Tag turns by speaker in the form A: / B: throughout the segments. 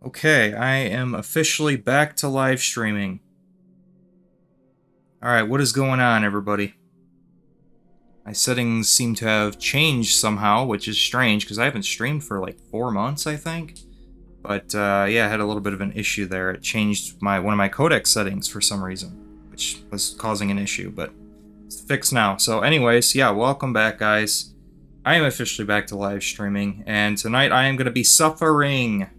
A: Okay, I am officially back to live streaming. Alright, what is going on, everybody? My settings seem to have changed somehow, which is strange, because I haven't streamed for like 4 months, I think. But, yeah, I had a little bit of an issue there. It changed one of my codec settings for some reason, which was causing an issue, but it's fixed now. So anyways, yeah, welcome back, guys. I am officially back to live streaming, and tonight I am going to be suffering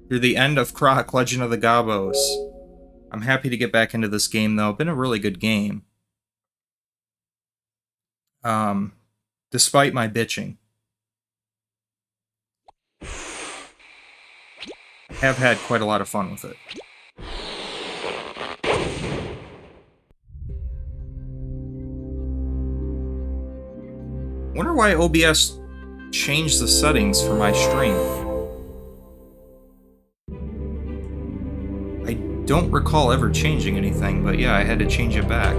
A: through the end of Croc, Legend of the Gobbos. I'm happy to get back into this game, though. Been a really good game. Despite my bitching. I have had quite a lot of fun with it. Wonder why OBS changed the settings for my stream. I don't recall ever changing anything, but yeah, I had to change it back.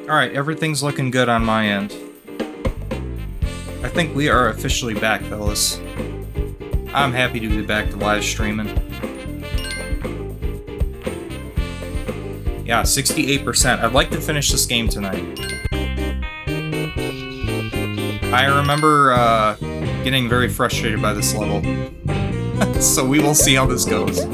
A: Alright, everything's looking good on my end. I think we are officially back, fellas. I'm happy to be back to live streaming. Yeah, 68%. I'd like to finish this game tonight. I remember getting very frustrated by this level. So we will see how this goes.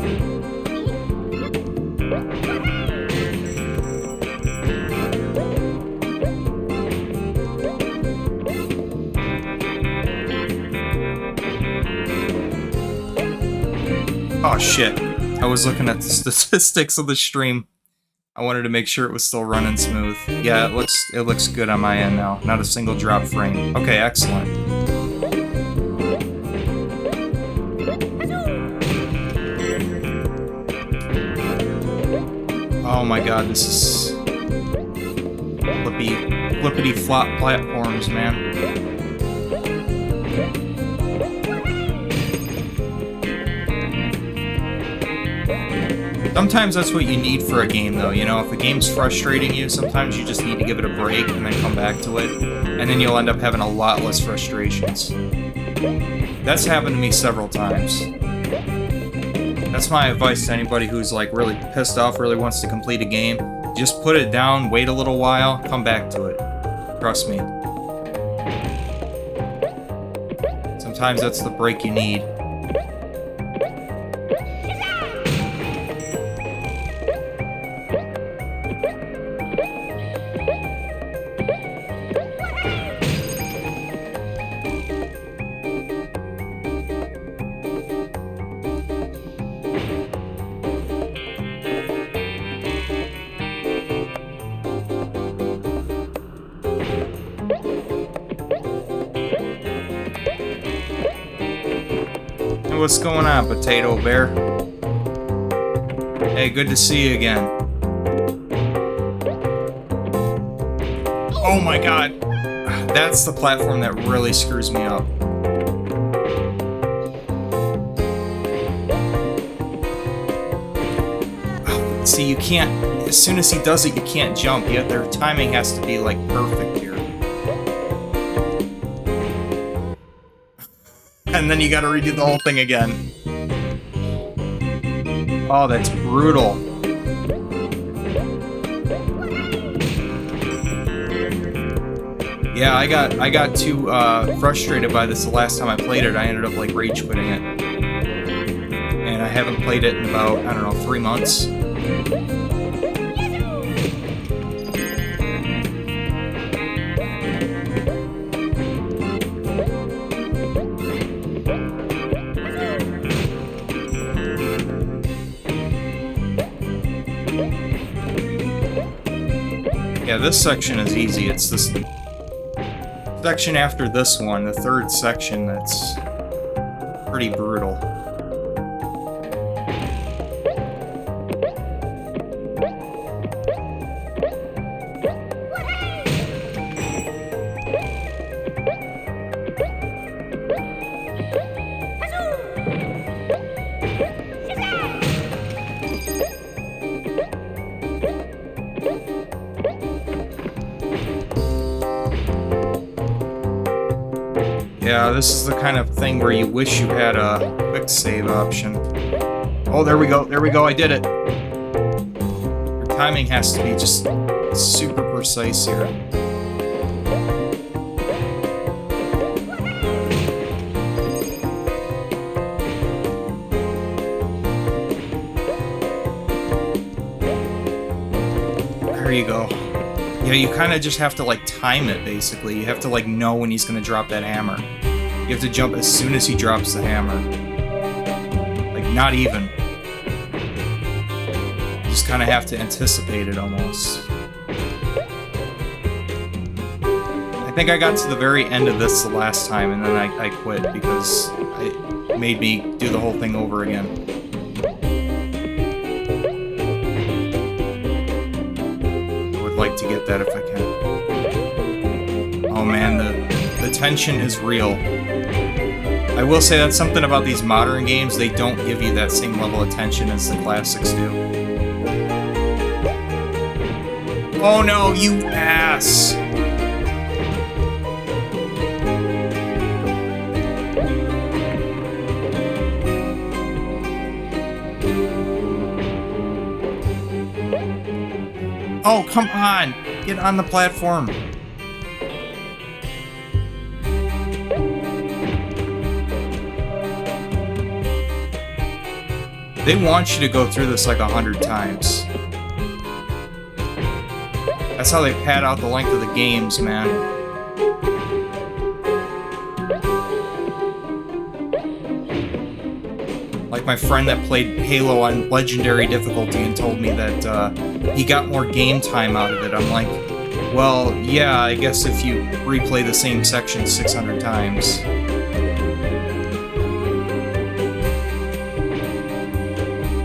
A: Oh shit, I was looking at the statistics of the stream. I wanted to make sure it was still running smooth. Yeah, it looks good on my end now. Not a single drop frame. Okay, excellent. Oh my god, this is flippity flop platforms, man. Sometimes that's what you need for a game, though, you know? If a game's frustrating you, sometimes you just need to give it a break and then come back to it, and then you'll end up having a lot less frustrations. That's happened to me several times. That's my advice to anybody who's, like, really pissed off, really wants to complete a game. Just put it down, wait a little while, come back to it. Trust me. Sometimes that's the break you need. What's going on, Potato Bear? Hey, good to see you again. Oh my god! That's the platform that really screws me up. See, you can't... As soon as he does it, you can't jump. Yet their timing has to be, like, perfect here. And then you gotta redo the whole thing again. Oh, that's brutal. Yeah, I got too frustrated by this the last time I played it. I ended up like rage quitting it. And I haven't played it in about, I don't know, 3 months. Yeah, this section is easy. It's this section after this one, the third section, that's pretty brutal. Yeah, this is the kind of thing where you wish you had a quick save option. Oh, there we go, I did it! Your timing has to be just super precise here. There you go. Yeah, you kind of just have to, like, time it, basically. You have to, like, know when he's gonna drop that hammer. You have to jump as soon as he drops the hammer. Like, not even. You just kind of have to anticipate it, almost. I think I got to the very end of this the last time, and then I quit, because it made me do the whole thing over again. Like to get that if I can. Oh man, the tension is real. I will say that's something about these modern games, they don't give you that same level of tension as the classics do. Oh no, you ass! Oh, come on! Get on the platform! They want you to go through this like 100 times. That's how they pad out the length of the games, man. Like my friend that played Halo on Legendary difficulty and told me that he got more game time out of it. I'm like, well, yeah, I guess if you replay the same section 600 times.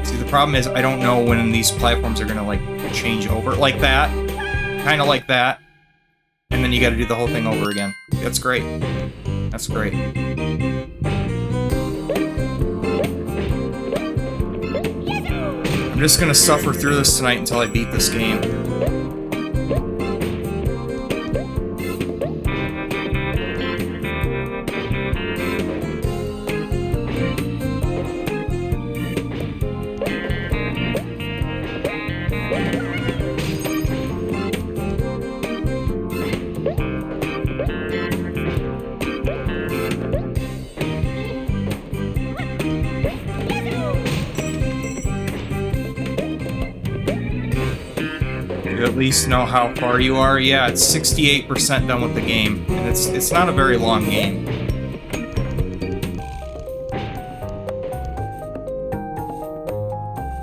A: See, the problem is I don't know when these platforms are gonna, like, change over. Like that. Kind of like that. And then you gotta do the whole thing over again. That's great. That's great. I'm just gonna suffer through this tonight until I beat this game. At least know how far you are. Yeah, it's 68% done with the game, and it's not a very long game.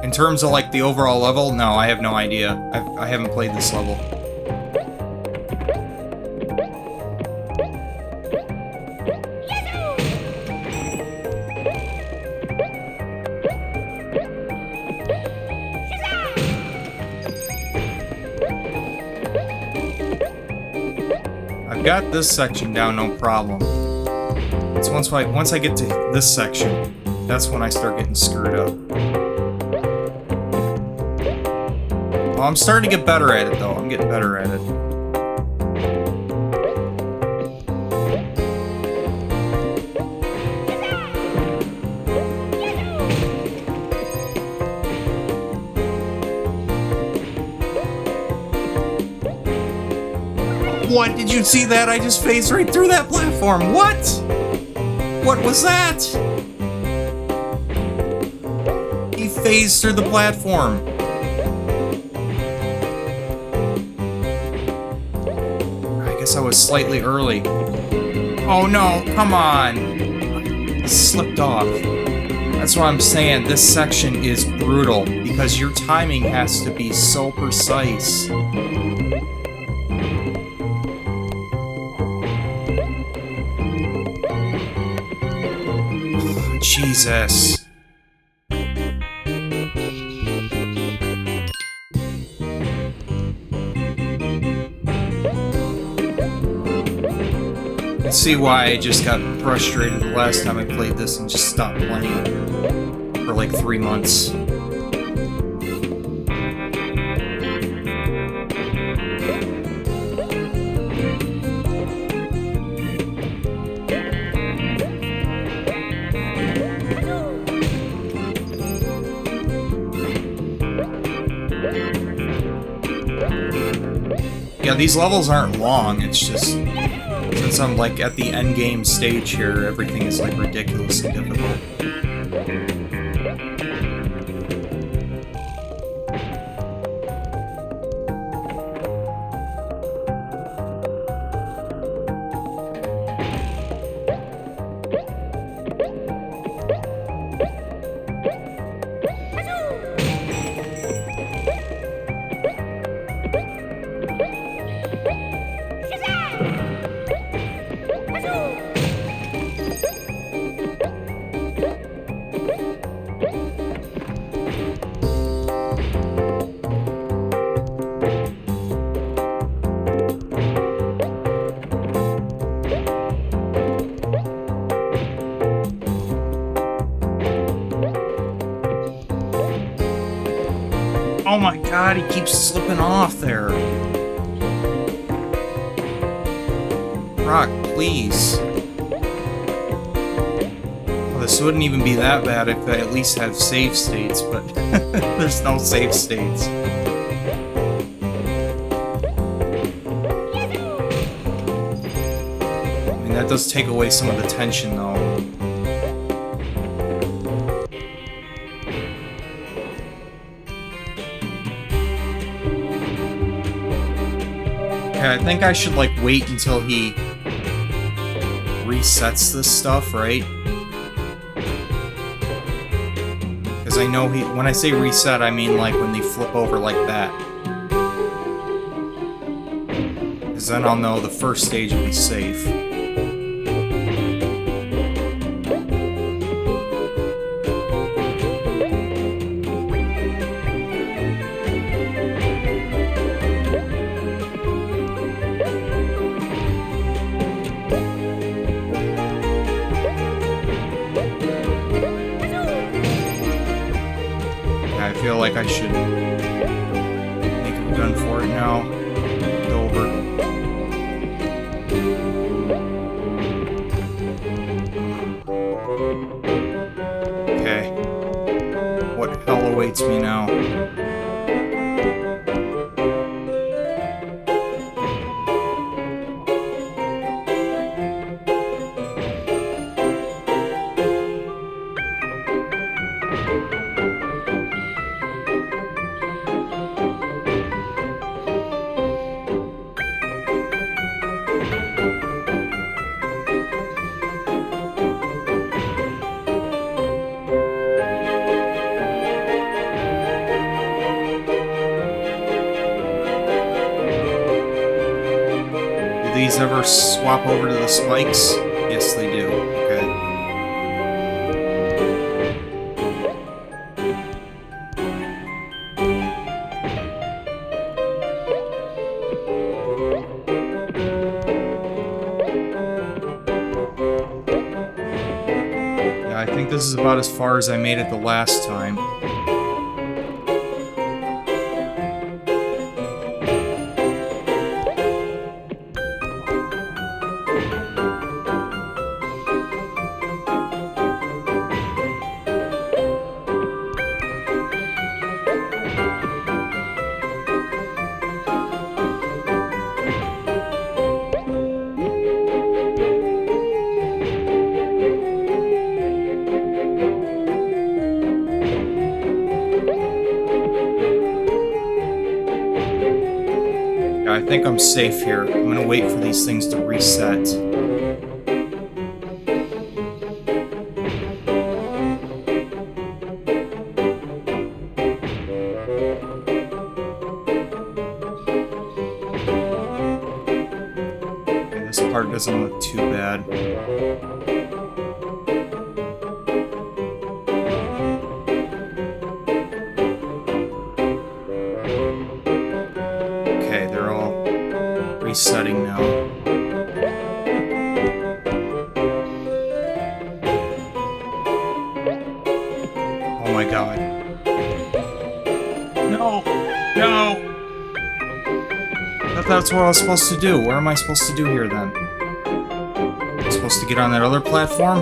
A: In terms of like the overall level, no, I have no idea. I haven't played this level. I got this section down, no problem. It's once I get to this section, that's when I start getting screwed up. Well, I'm starting to get better at it, though. I'm getting better at it. What? Did you see that? I just phased right through that platform. What? What was that? He phased through the platform. I guess I was slightly early. Oh no, come on. It slipped off. That's what I'm saying. This section is brutal because your timing has to be so precise. Jesus. I see why I just got frustrated the last time I played this and just stopped playing for like 3 months. Yeah, these levels aren't long, it's just, since I'm like at the end game stage here, everything is like ridiculously difficult. Oh my god, he keeps slipping off there. Croc, please. Well, this wouldn't even be that bad if I at least have save states, but there's no save states. I mean, that does take away some of the tension, though. Okay, I think I should, like, wait until he resets this stuff, right? Because I know when I say reset, I mean, like, when they flip over like that. Because then I'll know the first stage will be safe. I feel like I should make a gun for it now. It's over. Okay. What hell awaits me now? Do these ever swap over to the spikes? Yes, they do. Okay. this is about as far as I made it the last time. I think I'm safe here. I'm gonna wait for these things to reset. Okay, this part doesn't look too bad. Resetting now. Oh my god. No! No! I thought that's what I was supposed to do. What am I supposed to do here then? I'm supposed to get on that other platform?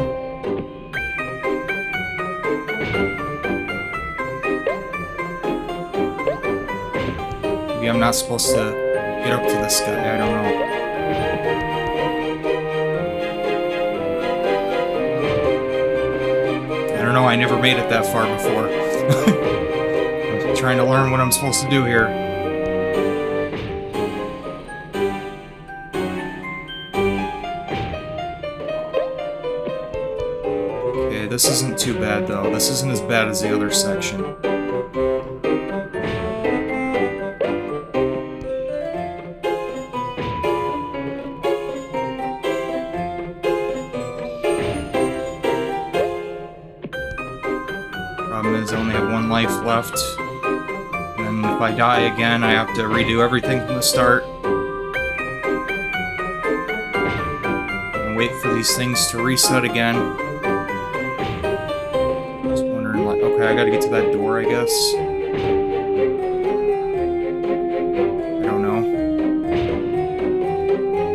A: Maybe I'm not supposed to get up to this guy, I don't know. I don't know, I never made it that far before. I'm trying to learn what I'm supposed to do here. Okay, this isn't too bad though. This isn't as bad as the other section. Problem is, I only have one life left. And if I die again, I have to redo everything from the start. And wait for these things to reset again. Just wondering, like, okay, I gotta get to that door, I guess. I don't know.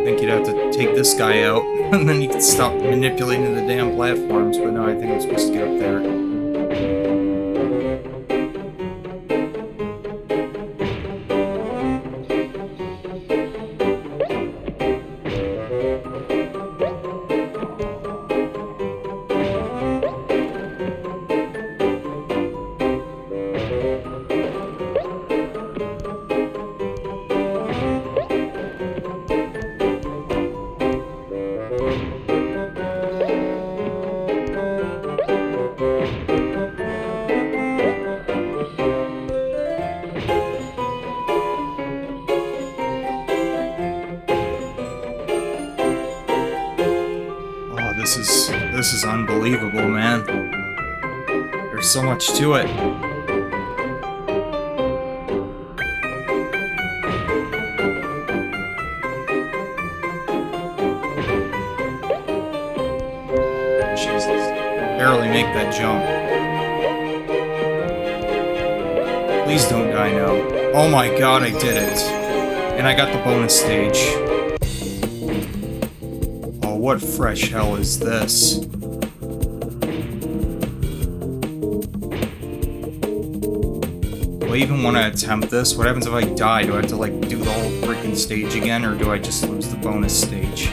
A: I think you'd have to take this guy out, and then you can stop manipulating the damn platforms, but no, I think I'm supposed to get up there. This is unbelievable, man. There's so much to it. Jesus. Barely make that jump. Please don't die now. Oh my god, I did it. And I got the bonus stage. Oh, what fresh hell is this? Do I even want to attempt this? What happens if I die? Do I have to, like, do the whole freaking stage again, or do I just lose the bonus stage?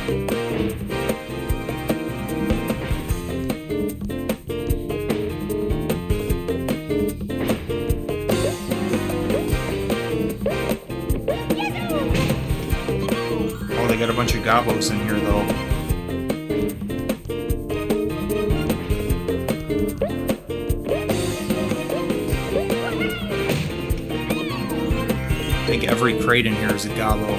A: Oh, they got a bunch of Gobbos in here, though. I think every crate in here is a Gobbo.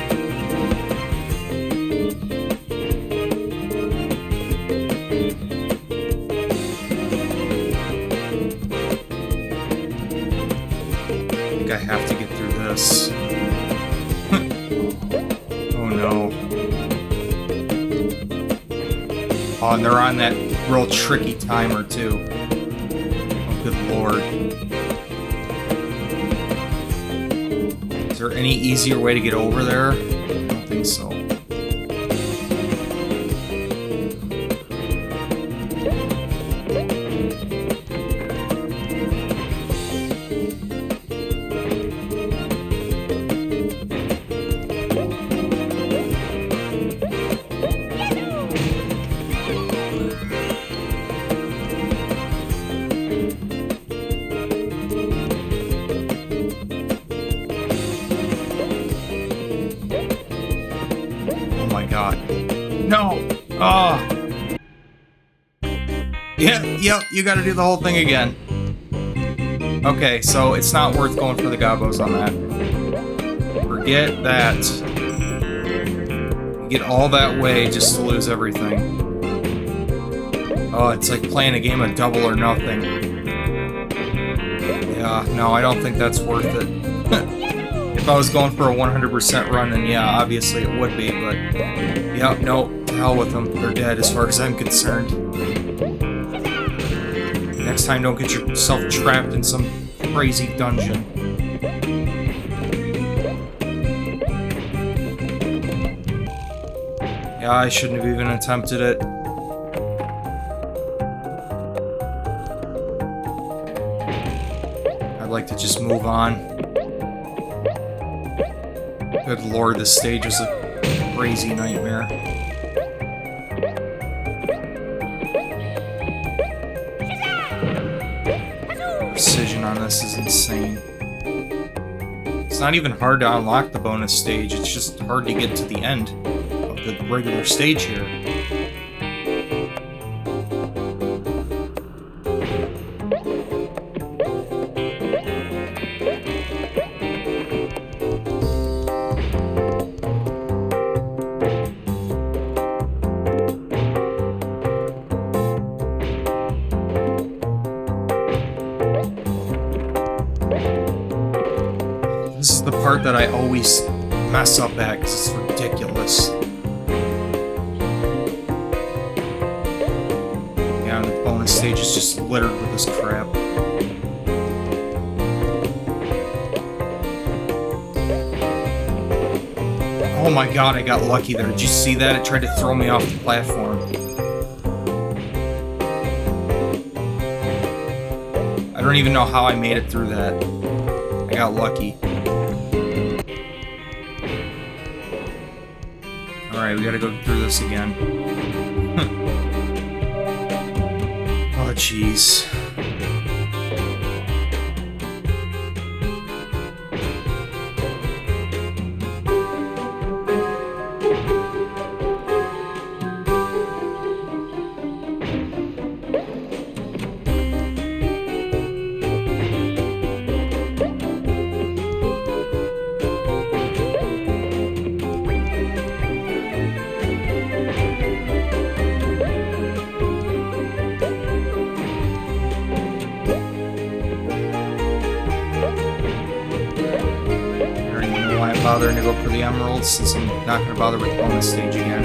A: I think I have to get through this. Oh no. Oh, and they're on that real tricky timer too. Good lord. Is there any easier way to get over there? I don't think so. No! Oh! Yep, you gotta do the whole thing again. Okay, so it's not worth going for the Gobbos on that. Forget that. You get all that way just to lose everything. Oh, it's like playing a game of double or nothing. Yeah, no, I don't think that's worth it. If I was going for a 100% run, then yeah, obviously it would be, but... yeah, no, to hell with them. They're dead as far as I'm concerned. Next time, don't get yourself trapped in some crazy dungeon. Yeah, I shouldn't have even attempted it. I'd like to just move on. Good lord, this stage is a crazy nightmare. Precision on this is insane. It's not even hard to unlock the bonus stage, it's just hard to get to the end of the regular stage here. This is the part that I always mess up at because it's ridiculous. Yeah, and the bonus stage is just littered with this crap. Oh my god, I got lucky there. Did you see that? It tried to throw me off the platform. I don't even know how I made it through that. I got lucky. Alright, we gotta go through this again. Oh, jeez. Bothering to go for the emeralds since I'm not going to bother with the bonus stage again,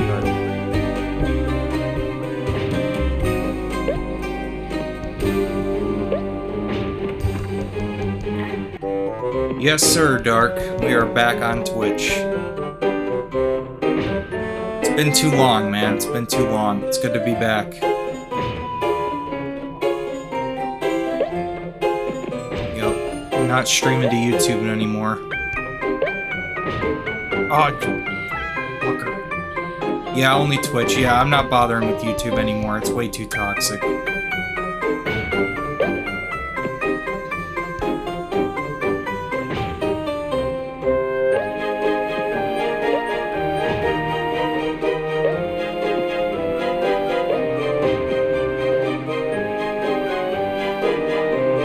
A: but... Yes, sir, Dark. We are back on Twitch. It's been too long, man. It's been too long. It's good to be back. Yep. I'm not streaming to YouTube anymore. Oh, fucker. Yeah, only Twitch. Yeah, I'm not bothering with YouTube anymore. It's way too toxic.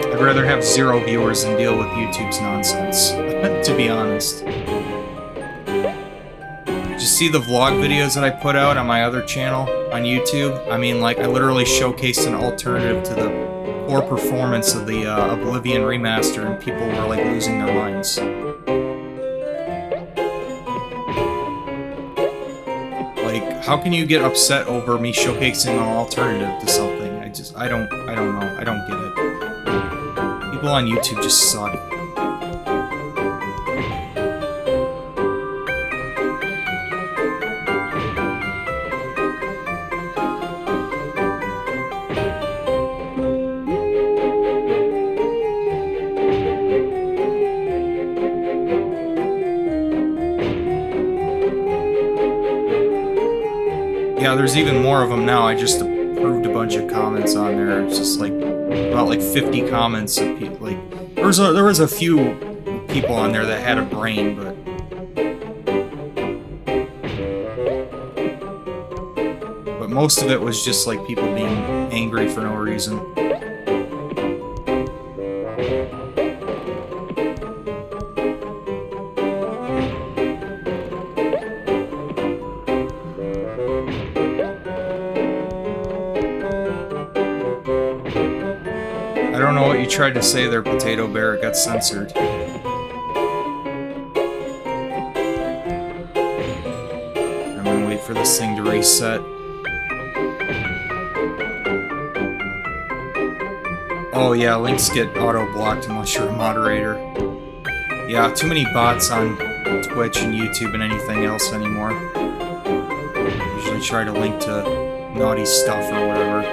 A: I'd rather have 0 viewers than deal with YouTube's nonsense, to be honest. See the vlog videos that I put out on my other channel on YouTube? I mean, like, I literally showcased an alternative to the poor performance of the Oblivion remaster, and people were, like, losing their minds. Like, how can you get upset over me showcasing an alternative to something? I don't know. I don't get it. People on YouTube just suck.
B: Yeah, there's even more of them now. I just approved a bunch of comments on there. It's just like about like 50 comments of people. Like there was a few people on there that had a brain, but most of it was just like people being angry for no reason. I don't know what you tried to say there, Potato Bear. It got censored. I'm gonna wait for this thing to reset. Oh yeah, links get auto-blocked unless you're a moderator. Yeah, too many bots on Twitch and YouTube and anything else anymore. Usually try to link to naughty stuff or whatever.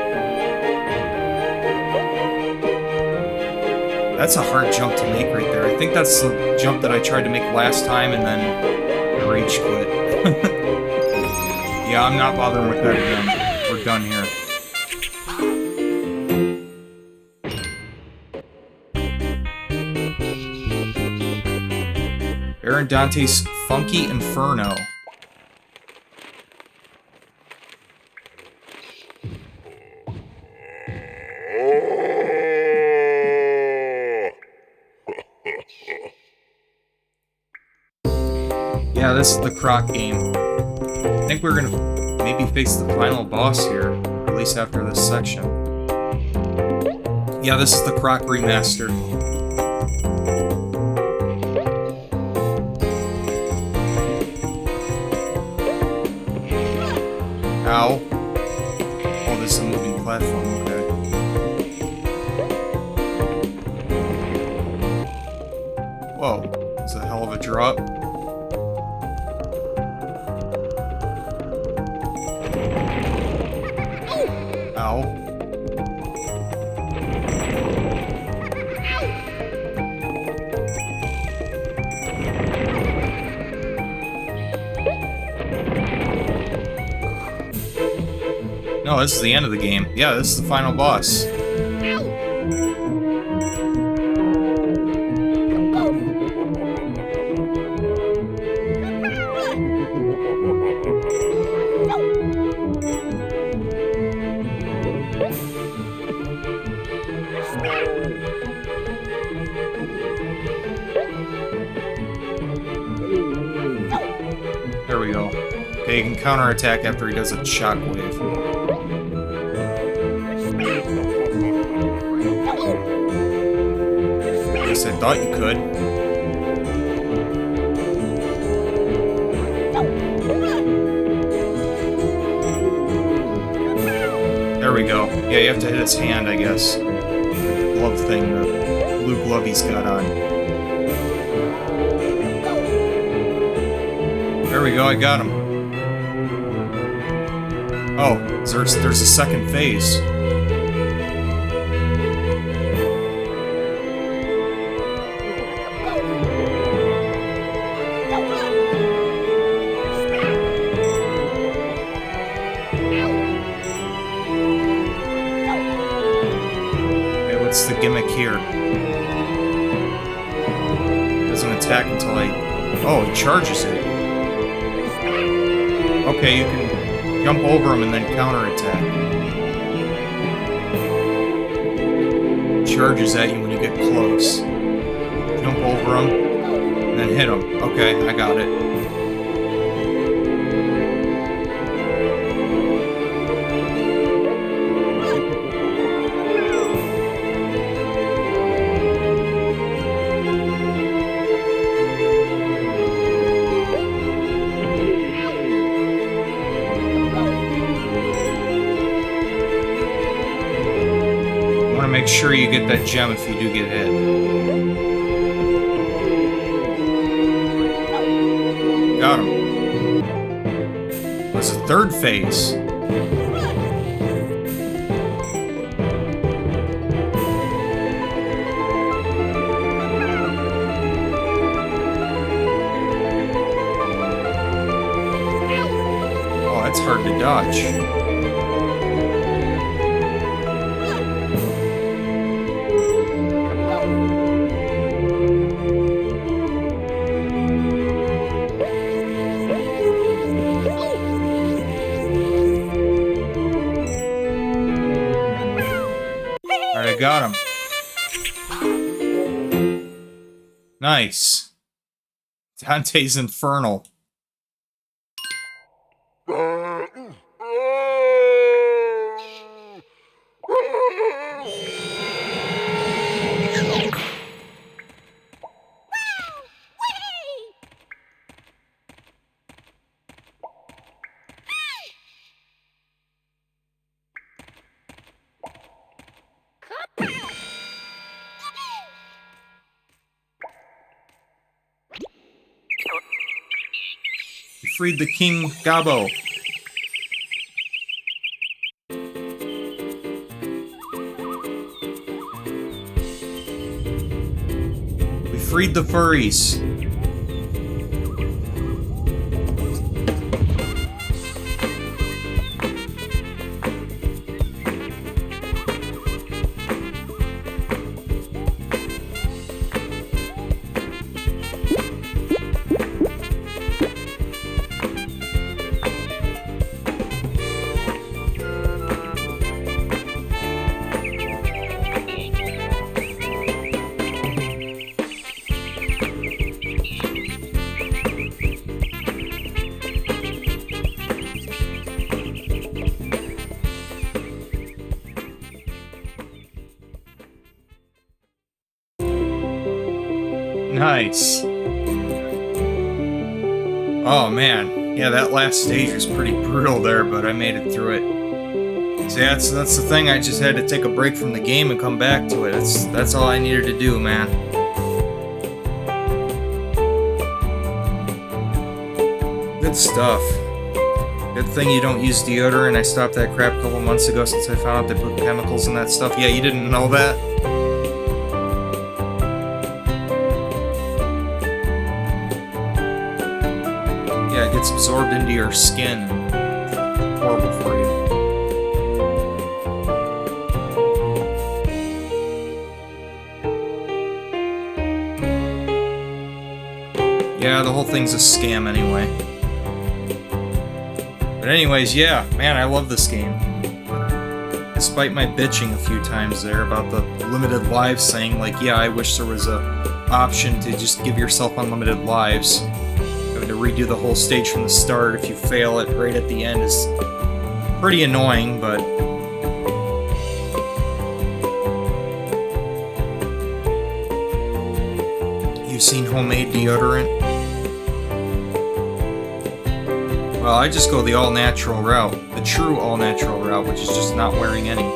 B: That's a hard jump to make right there. I think that's the jump that I tried to make last time and then I rage quit. Yeah, I'm not bothering with that again. We're done here. Aaron Dante's Funky Inferno. Yeah, this is the Croc game. I think we're gonna maybe face the final boss here, at least after this section. Yeah, this is the Croc remaster. Ow. Oh, this is a moving platform, okay. Whoa, it's a hell of a drop. Ow. No, this is the end of the game. Yeah, this is the final boss. There we go. Okay, you can counterattack after he does a shockwave. I guess I thought you could. There we go. Yeah, you have to hit his hand, I guess. The glove thing, the blue glove he's got on. There we go, I got him. Oh, there's a second phase. Okay, what's the gimmick here? Doesn't attack until I... Oh, he charges it. Okay, you can jump over him and then counterattack. Charges at you when you get close. Jump over him, and then hit him. Okay, I got it.
A: sure you get that gem if you do get hit. Got him. That's the third phase. Oh, that's hard to dodge. Alright, I got him. Nice. Dante's Infernal. We freed the King Gobbo. We freed the furries. Nice. Oh man, yeah, that last stage was pretty brutal there, but I made it through it. See, that's the thing. I just had to take a break from the game and come back to it. That's all I needed to do, man. Good stuff. Good thing you don't use deodorant. I stopped that crap a couple months ago since I found out they put chemicals in that stuff. Yeah, you didn't know that? Yeah, it gets absorbed into your skin. Horrible for you. Yeah, the whole thing's a scam anyway. But anyways, yeah, man, I love this game. Despite my bitching a few times there about the limited lives, saying like, yeah, I wish there was a option to just give yourself unlimited lives. To redo the whole stage from the start if you fail it right at the end is pretty annoying, but you've seen homemade deodorant? Well, I just go the all-natural route, the true all-natural route, which is just not wearing any.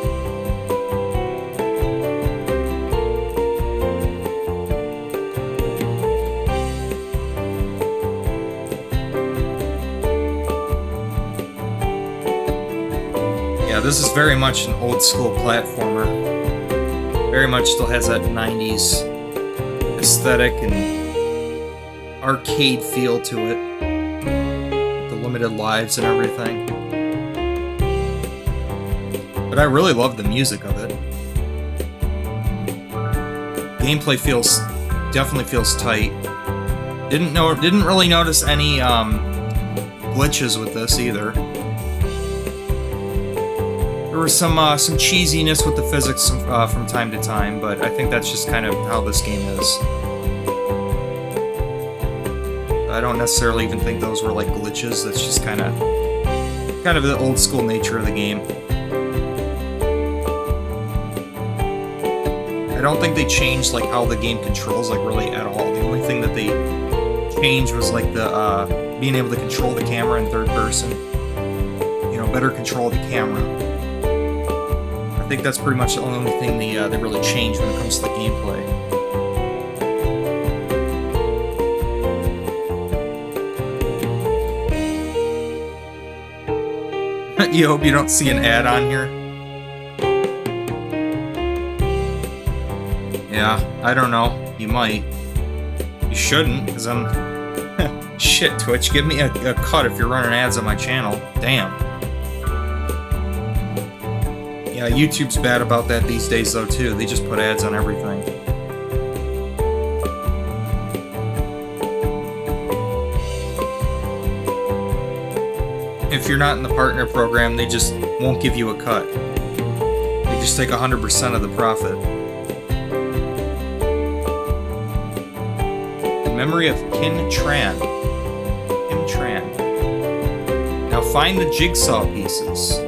A: Yeah, this is very much an old-school platformer. Very much still has that 90s aesthetic and arcade feel to it. The limited lives and everything. But I really love the music of it. Gameplay definitely feels tight. Didn't really notice any glitches with this either. There was some cheesiness with the physics from time to time, but I think that's just kind of how this game is. I don't necessarily even think those were like glitches. That's just kind of the old school nature of the game. I don't think they changed like how the game controls like really at all. The only thing that they changed was like the being able to control the camera in third person. You know, better control of the camera. I think that's pretty much the only thing they really changed when it comes to the gameplay. You hope you don't see an ad on here. Yeah, I don't know. You might. You shouldn't, because I'm... Shit, Twitch, give me a cut if you're running ads on my channel. Damn. Yeah, YouTube's bad about that these days, though, too. They just put ads on everything. If you're not in the partner program, they just won't give you a cut. They just take 100% of the profit. In memory of Kin Tran. Kim Tran. Now find the jigsaw pieces.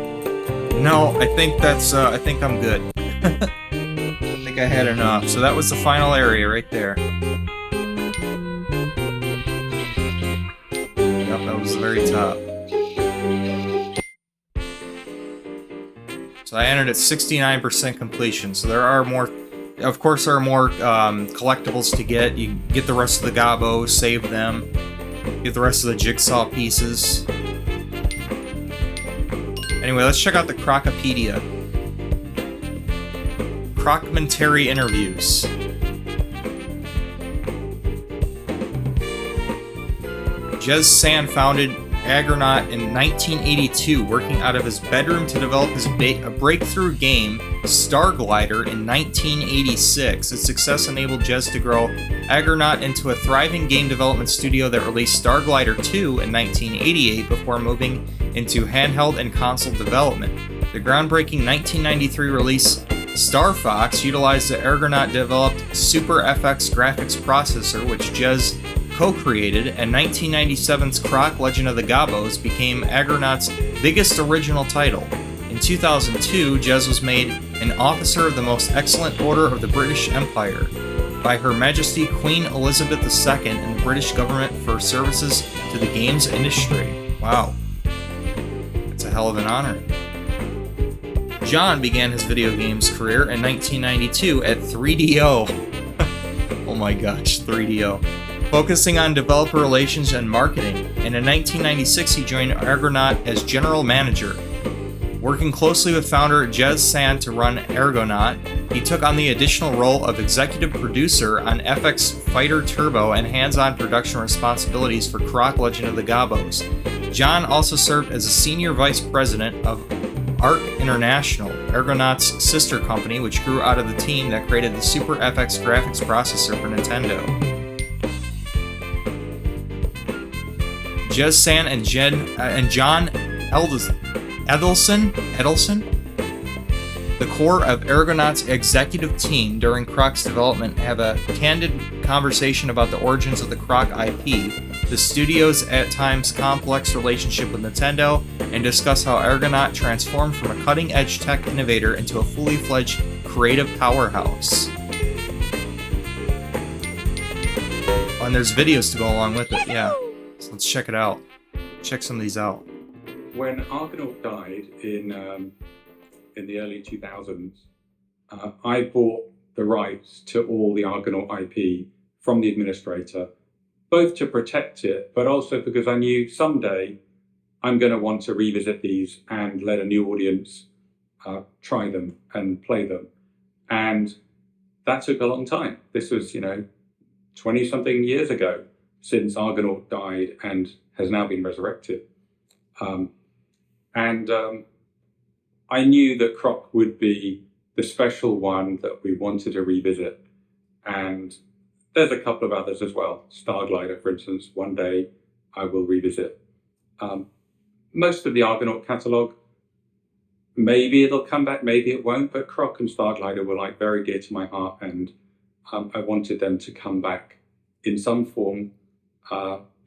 A: No, I think that's, I think I'm good. I think I had enough. So that was the final area right there. Yep, that was the very top. So I ended at 69% completion. So there are more, of course, there are more collectibles to get. You get the rest of the Gobbos, save them, get the rest of the jigsaw pieces. Anyway, let's check out the Crocopedia. Crocmentary interviews. Jez Sand founded Aggernaut in 1982, working out of his bedroom to develop his breakthrough game, Starglider, in 1986. Its success enabled Jez to grow Aggernaut into a thriving game development studio that released Starglider 2 in 1988 before moving into handheld and console development. The groundbreaking 1993 release Star Fox utilized the Aggernaut-developed Super FX graphics processor, which Jez co-created, and 1997's Croc Legend of the Gobbos became Aggernaut's biggest original title. In 2002, Jez was made an Officer of the Most Excellent Order of the British Empire by Her Majesty Queen Elizabeth II and the British government for services to the games industry. Wow. That's a hell of an honor. John began his video games career in 1992 at 3DO. Oh my gosh, 3DO. Focusing on developer relations and marketing, and in 1996 he joined Argonaut as general manager. Working closely with founder Jez Sand to run Argonaut, he took on the additional role of executive producer on FX Fighter Turbo and hands-on production responsibilities for Croc Legend of the Gobbos. John also served as a senior vice president of Arc International, Argonaut's sister company, which grew out of the team that created the Super FX graphics processor for Nintendo. Jez Sand and John Edelson, the core of Argonaut's executive team during Croc's development, have a candid conversation about the origins of the Croc IP, the studio's at times complex relationship with Nintendo, and discuss how Argonaut transformed from a cutting-edge tech innovator into a fully fledged creative powerhouse. Oh, and there's videos to go along with it, yeah. So let's check it out. Check some of these out.
C: When Argonaut died in the early 2000s, I bought the rights to all the Argonaut IP from the administrator, both to protect it, but also because I knew someday I'm going to want to revisit these and let a new audience try them and play them. And that took a long time. This was, 20-something years ago since Argonaut died and has now been resurrected. I knew that Croc would be the special one that we wanted to revisit. And there's a couple of others as well. Starglider, for instance, one day I will revisit. Most of the Argonaut catalogue, maybe it'll come back, maybe it won't, but Croc and Starglider were very dear to my heart, and I wanted them to come back in some form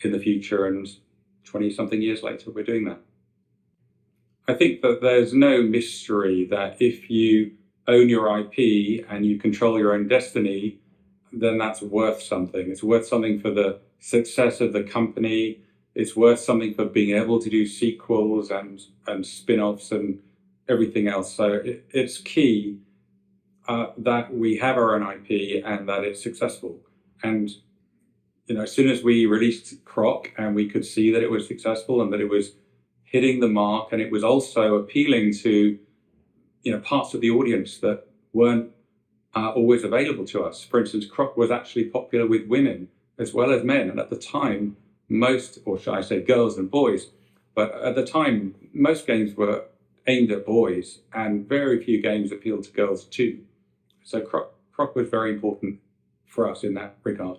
C: in the future, and 20-something years later, we're doing that. I think that there's no mystery that if you own your IP and you control your own destiny, then that's worth something. It's worth something for the success of the company. It's worth something for being able to do sequels and spin-offs and everything else. So it's key that we have our own IP and that it's successful. And as soon as we released Croc and we could see that it was successful and that it was hitting the mark, and it was also appealing to parts of the audience that weren't always available to us. For instance, Croc was actually popular with women as well as men, and at the time, most, or should I say, girls and boys, but at the time, most games were aimed at boys, and very few games appealed to girls too. So Croc was very important for us in that regard.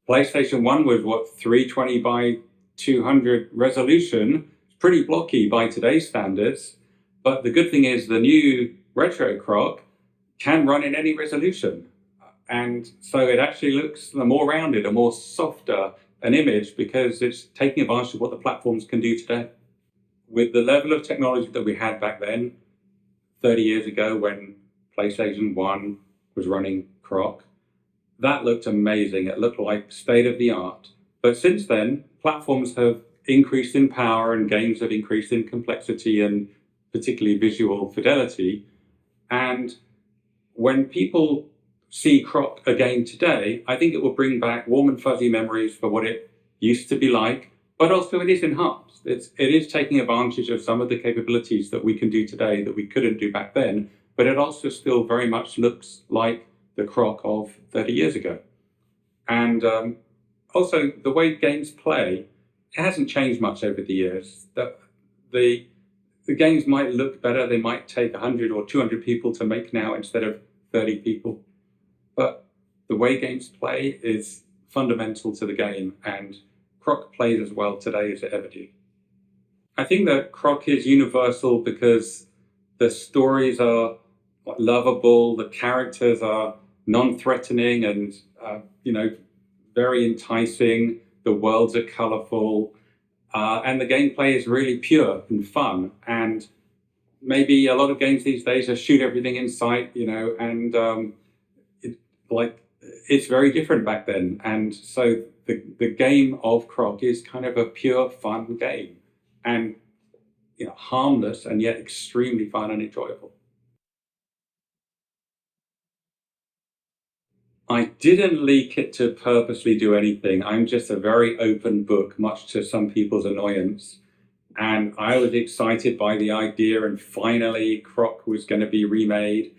C: PlayStation 1 was 320 by 200 resolution, pretty blocky by today's standards, but the good thing is the new retro Croc can run in any resolution. And so it actually looks more rounded, a more softer an image, because it's taking advantage of what the platforms can do today. With the level of technology that we had back then, 30 years ago when PlayStation 1 was running Croc, that looked amazing. It looked like state of the art. But since then, platforms have increased in power and games have increased in complexity and particularly visual fidelity. And when people see Croc again today, I think it will bring back warm and fuzzy memories for what it used to be like, but also it is enhanced. It is taking advantage of some of the capabilities that we can do today that we couldn't do back then, but it also still very much looks like the Croc of 30 years ago. And also the way games play, it hasn't changed much over the years. The games might look better, they might take 100 or 200 people to make now instead of 30 people. But the way games play is fundamental to the game, and Croc plays as well today as it ever did. I think that Croc is universal because the stories are lovable, the characters are non-threatening and very enticing, the worlds are colorful, and the gameplay is really pure and fun. And maybe a lot of games these days are shoot everything in sight, and it's very different back then. And so the game of Croc is kind of a pure fun game, and harmless and yet extremely fun and enjoyable. I didn't leak it to purposely do anything. I'm just a very open book, much to some people's annoyance. And I was excited by the idea, and finally Croc was going to be remade.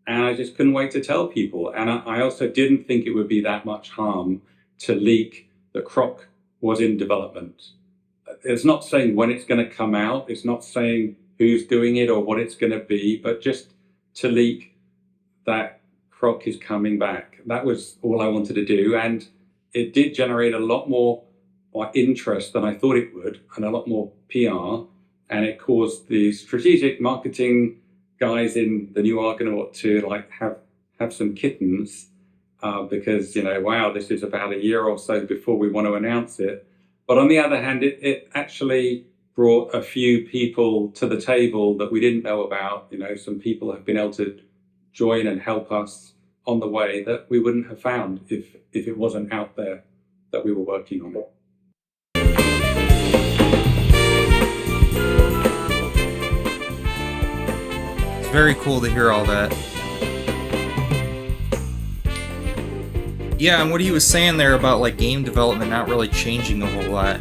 C: And I just couldn't wait to tell people. And I also didn't think it would be that much harm to leak that Croc was in development. It's not saying when it's going to come out. It's not saying who's doing it or what it's going to be, but just to leak that Croc is coming back. That was all I wanted to do. And it did generate a lot more interest than I thought it would, and a lot more PR. And it caused the strategic marketing guys in the new Argonaut to have some kittens because wow, this is about a year or so before we want to announce it. But on the other hand, it actually brought a few people to the table that we didn't know about. Some people have been able to join and help us on the way that we wouldn't have found if it wasn't out there that we were working on it.
A: Very cool to hear all that. Yeah, and what he was saying there about game development not really changing a whole lot.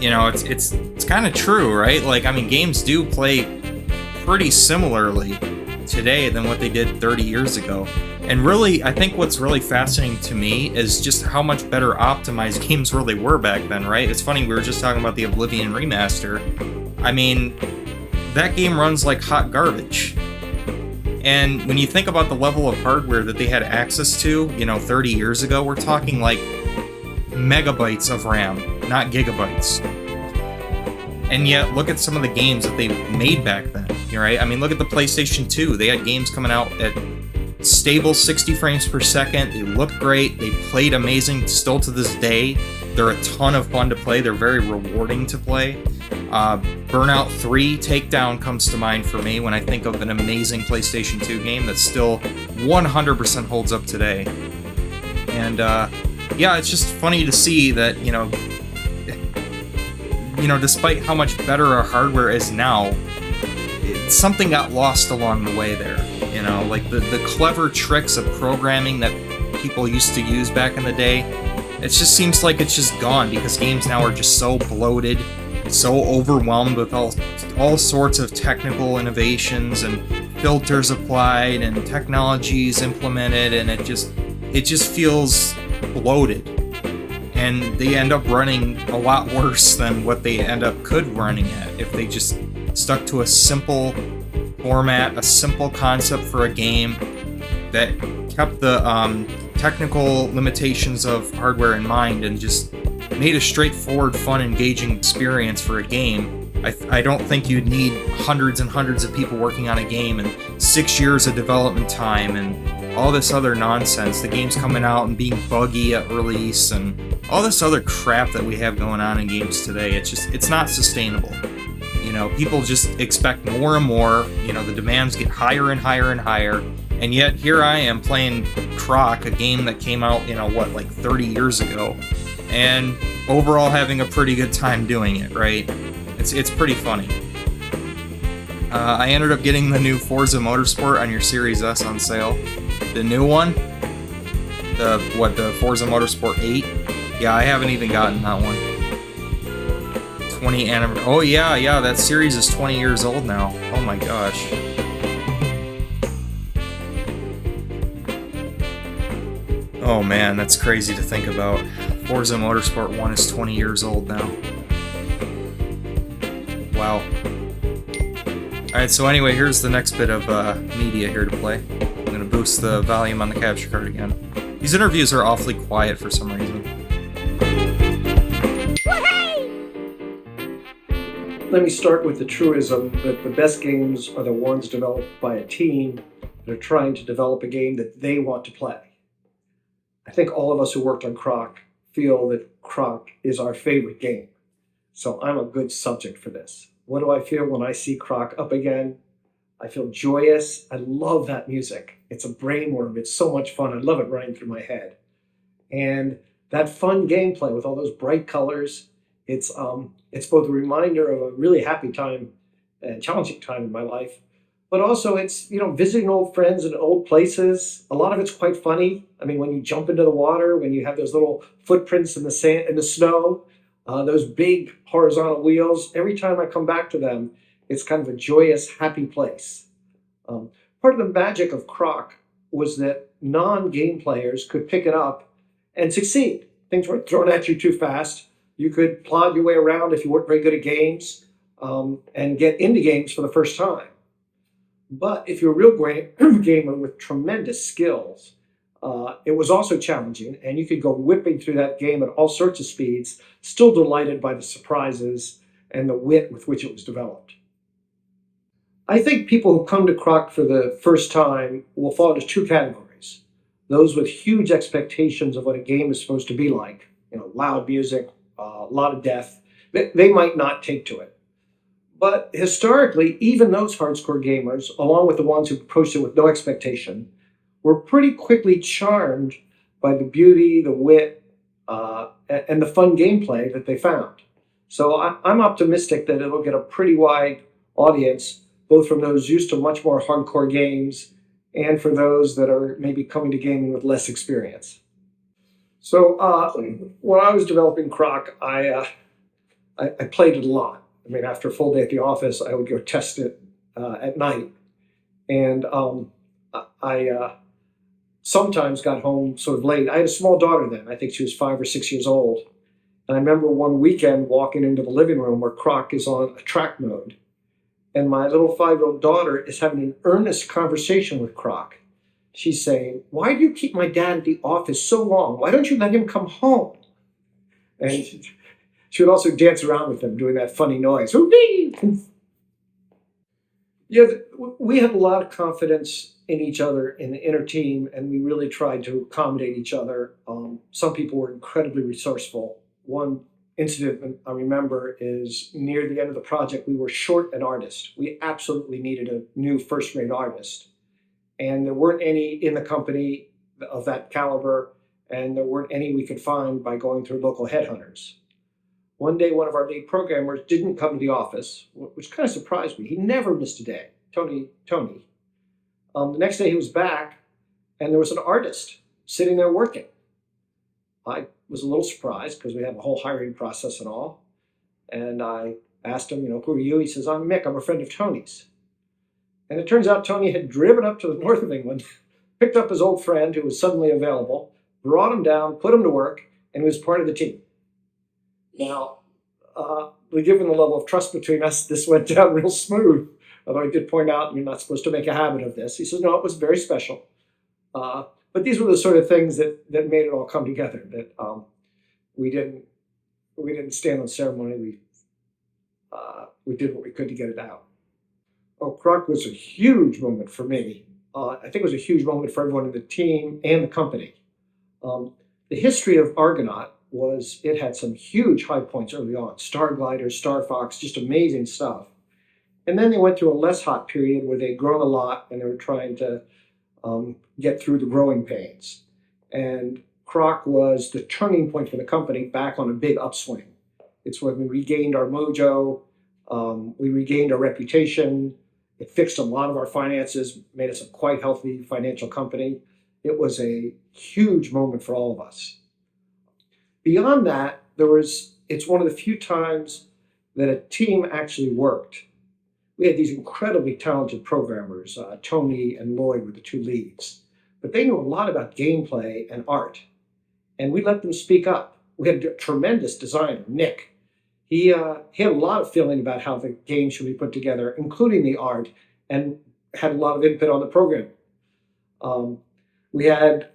A: It's kind of true, right? Games do play pretty similarly today than what they did 30 years ago. And really, I think what's really fascinating to me is just how much better optimized games really were back then, right? It's funny, we were just talking about the Oblivion remaster. That game runs like hot garbage. And when you think about the level of hardware that they had access to, 30 years ago, we're talking megabytes of RAM, not gigabytes. And yet, look at some of the games that they made back then, right? Look at the PlayStation 2. They had games coming out at stable 60 frames per second. They looked great. They played amazing still to this day. They're a ton of fun to play. They're very rewarding to play. Burnout 3 Takedown comes to mind for me when I think of an amazing PlayStation 2 game that still 100% holds up today. And yeah, it's just funny to see that, despite how much better our hardware is now, something got lost along the way there. You know, like the clever tricks of programming that people used to use back in the day, it just seems like it's just gone because games now are just so bloated, so overwhelmed with all sorts of technical innovations and filters applied and technologies implemented, and it just feels bloated. And they end up running a lot worse than what they end up running at if they just stuck to a simple format, a simple concept for a game that kept the technical limitations of hardware in mind and just made a straightforward, fun, engaging experience for a game. I don't think you'd need hundreds and hundreds of people working on a game and 6 years of development time and all this other nonsense. The game's coming out and being buggy at release and all this other crap that we have going on in games today. It's not sustainable. You know, people just expect more and more. You know, the demands get higher and higher and higher. And yet here I am playing Croc, a game that came out, 30 years ago, and overall having a pretty good time doing it, right? It's pretty funny. I ended up getting the new Forza Motorsport on your Series S on sale. The new one, the Forza Motorsport 8. Yeah, I haven't even gotten that one. 20 anniversary. Oh yeah, that series is 20 years old now. Oh my gosh. Oh man, that's crazy to think about. Forza Motorsport 1 is 20 years old now. Wow. Alright, so anyway, here's the next bit of media here to play. I'm going to boost the volume on the capture card again. These interviews are awfully quiet for some reason.
D: Let me start with the truism that the best games are the ones developed by a team that are trying to develop a game that they want to play. I think all of us who worked on Croc feel that Croc is our favorite game. So I'm a good subject for this. What do I feel when I see Croc up again? I feel joyous. I love that music. It's a brainworm. It's so much fun. I love it running through my head. And that fun gameplay with all those bright colors, it's both a reminder of a really happy time and challenging time in my life, but also it's, visiting old friends and old places. A lot of it's quite funny. I mean, when you jump into the water, when you have those little footprints in the sand, in the snow, those big horizontal wheels, every time I come back to them, it's kind of a joyous, happy place. Part of the magic of Croc was that non-game players could pick it up and succeed. Things weren't thrown at you too fast. You could plod your way around if you weren't very good at games and get into games for the first time. But if you're a real gamer with tremendous skills, it was also challenging, and you could go whipping through that game at all sorts of speeds, still delighted by the surprises and the wit with which it was developed. I think people who come to Croc for the first time will fall into two categories. Those with huge expectations of what a game is supposed to be like, loud music, a lot of death, they might not take to it. But historically, even those hardcore gamers, along with the ones who approached it with no expectation, were pretty quickly charmed by the beauty, the wit, and the fun gameplay that they found. So I'm optimistic that it'll get a pretty wide audience, both from those used to much more hardcore games and for those that are maybe coming to gaming with less experience. So when I was developing Croc, I played it a lot. I mean, after a full day at the office, I would go test it at night. And I sometimes got home sort of late. I had a small daughter then. I think she was 5 or 6 years old. And I remember one weekend walking into the living room where Croc is on attract mode. And my little 5-year-old daughter is having an earnest conversation with Croc. She's saying, "Why do you keep my dad at the office so long? Why don't you let him come home?" And she would also dance around with him, doing that funny noise. Yeah, we had a lot of confidence in each other in the inner team, and we really tried to accommodate each other. Some people were incredibly resourceful. One incident I remember is near the end of the project, we were short an artist. We absolutely needed a new first-rate artist. And there weren't any in the company of that caliber, and there weren't any we could find by going through local headhunters. One day, one of our lead programmers didn't come to the office, which kind of surprised me. He never missed a day. Tony. The next day he was back, and there was an artist sitting there working. I was a little surprised because we have a whole hiring process and all. And I asked him, who are you? He says, I'm Mick. I'm a friend of Tony's. And it turns out Tony had driven up to the north of England, picked up his old friend who was suddenly available, brought him down, put him to work, and he was part of the team. Now, given the level of trust between us, this went down real smooth. Although I did point out you're not supposed to make a habit of this. He says, no, it was very special. But these were the sort of things that made it all come together. That we didn't stand on ceremony. We did what we could to get it out. Croc was a huge moment for me. I think it was a huge moment for everyone in the team and the company. The history of Argonaut was it had some huge high points early on. Star Glider, Star Fox, just amazing stuff. And then they went through a less hot period where they'd grown a lot and they were trying to get through the growing pains. And Croc was the turning point for the company back on a big upswing. It's when we regained our mojo, we regained our reputation. It fixed a lot of our finances, made us a quite healthy financial company. It was a huge moment for all of us. Beyond that, it's one of the few times that a team actually worked. We had these incredibly talented programmers. Tony and Lloyd were the two leads. But they knew a lot about gameplay and art. And we let them speak up. We had a tremendous designer, Nick. He had a lot of feeling about how the game should be put together, including the art, and had a lot of input on the program. We had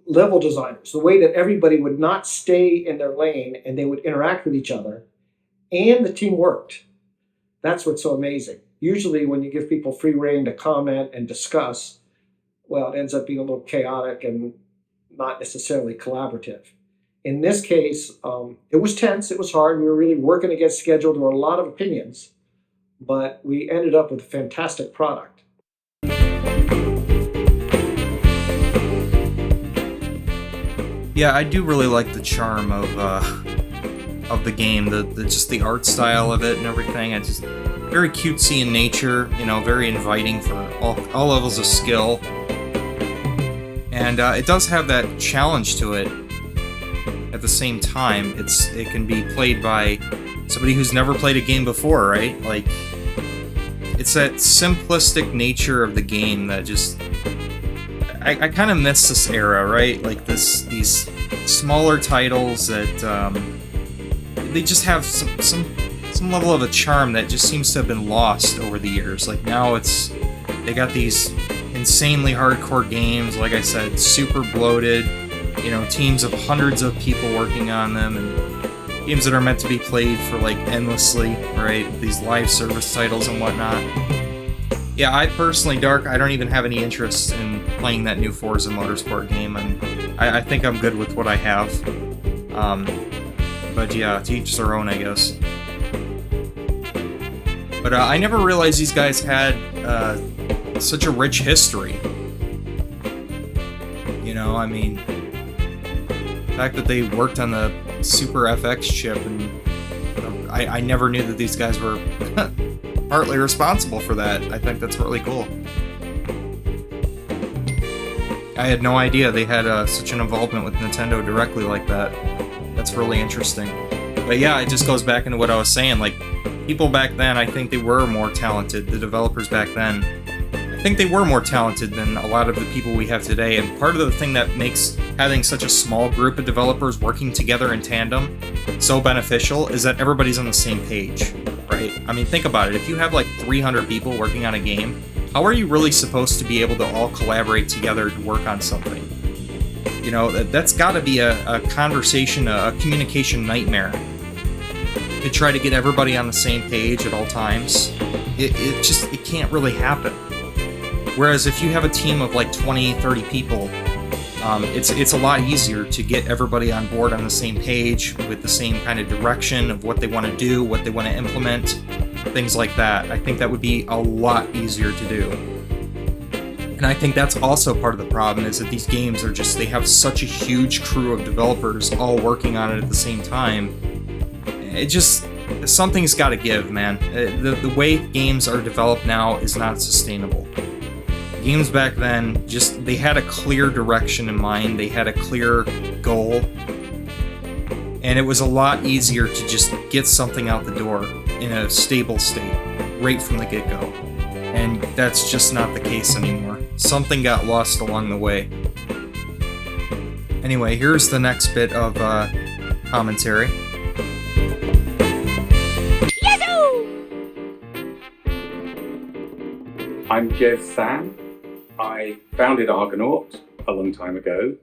D: level designers, the way that everybody would not stay in their lane and they would interact with each other, and the team worked. That's what's so amazing. Usually when you give people free rein to comment and discuss, well, it ends up being a little chaotic and not necessarily collaborative. In this case, it was tense, it was hard. We were really working against schedule. There were a lot of opinions, but we ended up with a fantastic product.
A: Yeah, I do really like the charm of the game, just the art style of it and everything. It's just very cutesy in nature, very inviting for all levels of skill. And it does have that challenge to it. At the same time, it can be played by somebody who's never played a game before, right? Like, it's that simplistic nature of the game that just I kind of miss this era, right? Like these smaller titles that they just have some level of a charm that just seems to have been lost over the years. Like now they got these insanely hardcore games, like I said, super bloated, teams of hundreds of people working on them, and games that are meant to be played for like endlessly, right? These live service titles and whatnot. Yeah, I personally, Dark, I don't even have any interest in playing that new Forza Motorsport game, and I think I'm good with what I have. But yeah, to each their own, I guess. But I never realized these guys had such a rich history. I mean, the fact that they worked on the Super FX chip, and I never knew that these guys were partly responsible for that. I think that's really cool. I had no idea they had such an involvement with Nintendo directly like that. That's really interesting. But yeah, it just goes back into what I was saying. Like, people back then, I think they were more talented. The developers back then, I think they were more talented than a lot of the people we have today. And part of the thing that makes having such a small group of developers working together in tandem so beneficial is that everybody's on the same page, right? I mean, think about it. If you have like 300 people working on a game, how are you really supposed to be able to all collaborate together to work on something? That's got to be a conversation, a communication nightmare. To try to get everybody on the same page at all times, it can't really happen. Whereas if you have a team of like 20, 30 people, it's a lot easier to get everybody on board on the same page with the same kind of direction of what they want to do, what they want to implement, things like that. I think that would be a lot easier to do. And I think that's also part of the problem, is that these games they have such a huge crew of developers all working on it at the same time. it just, something's got to give, man. The way games are developed now is not sustainable. Games back then, just, they had a clear direction in mind, they had a clear goal, and it was a lot easier to just get something out the door in a stable state right from the get-go. And that's just not the case anymore. Something got lost along the way. Anyway, here's the next bit of commentary.
C: I'm Jez Sam. I founded Argonaut a long time ago,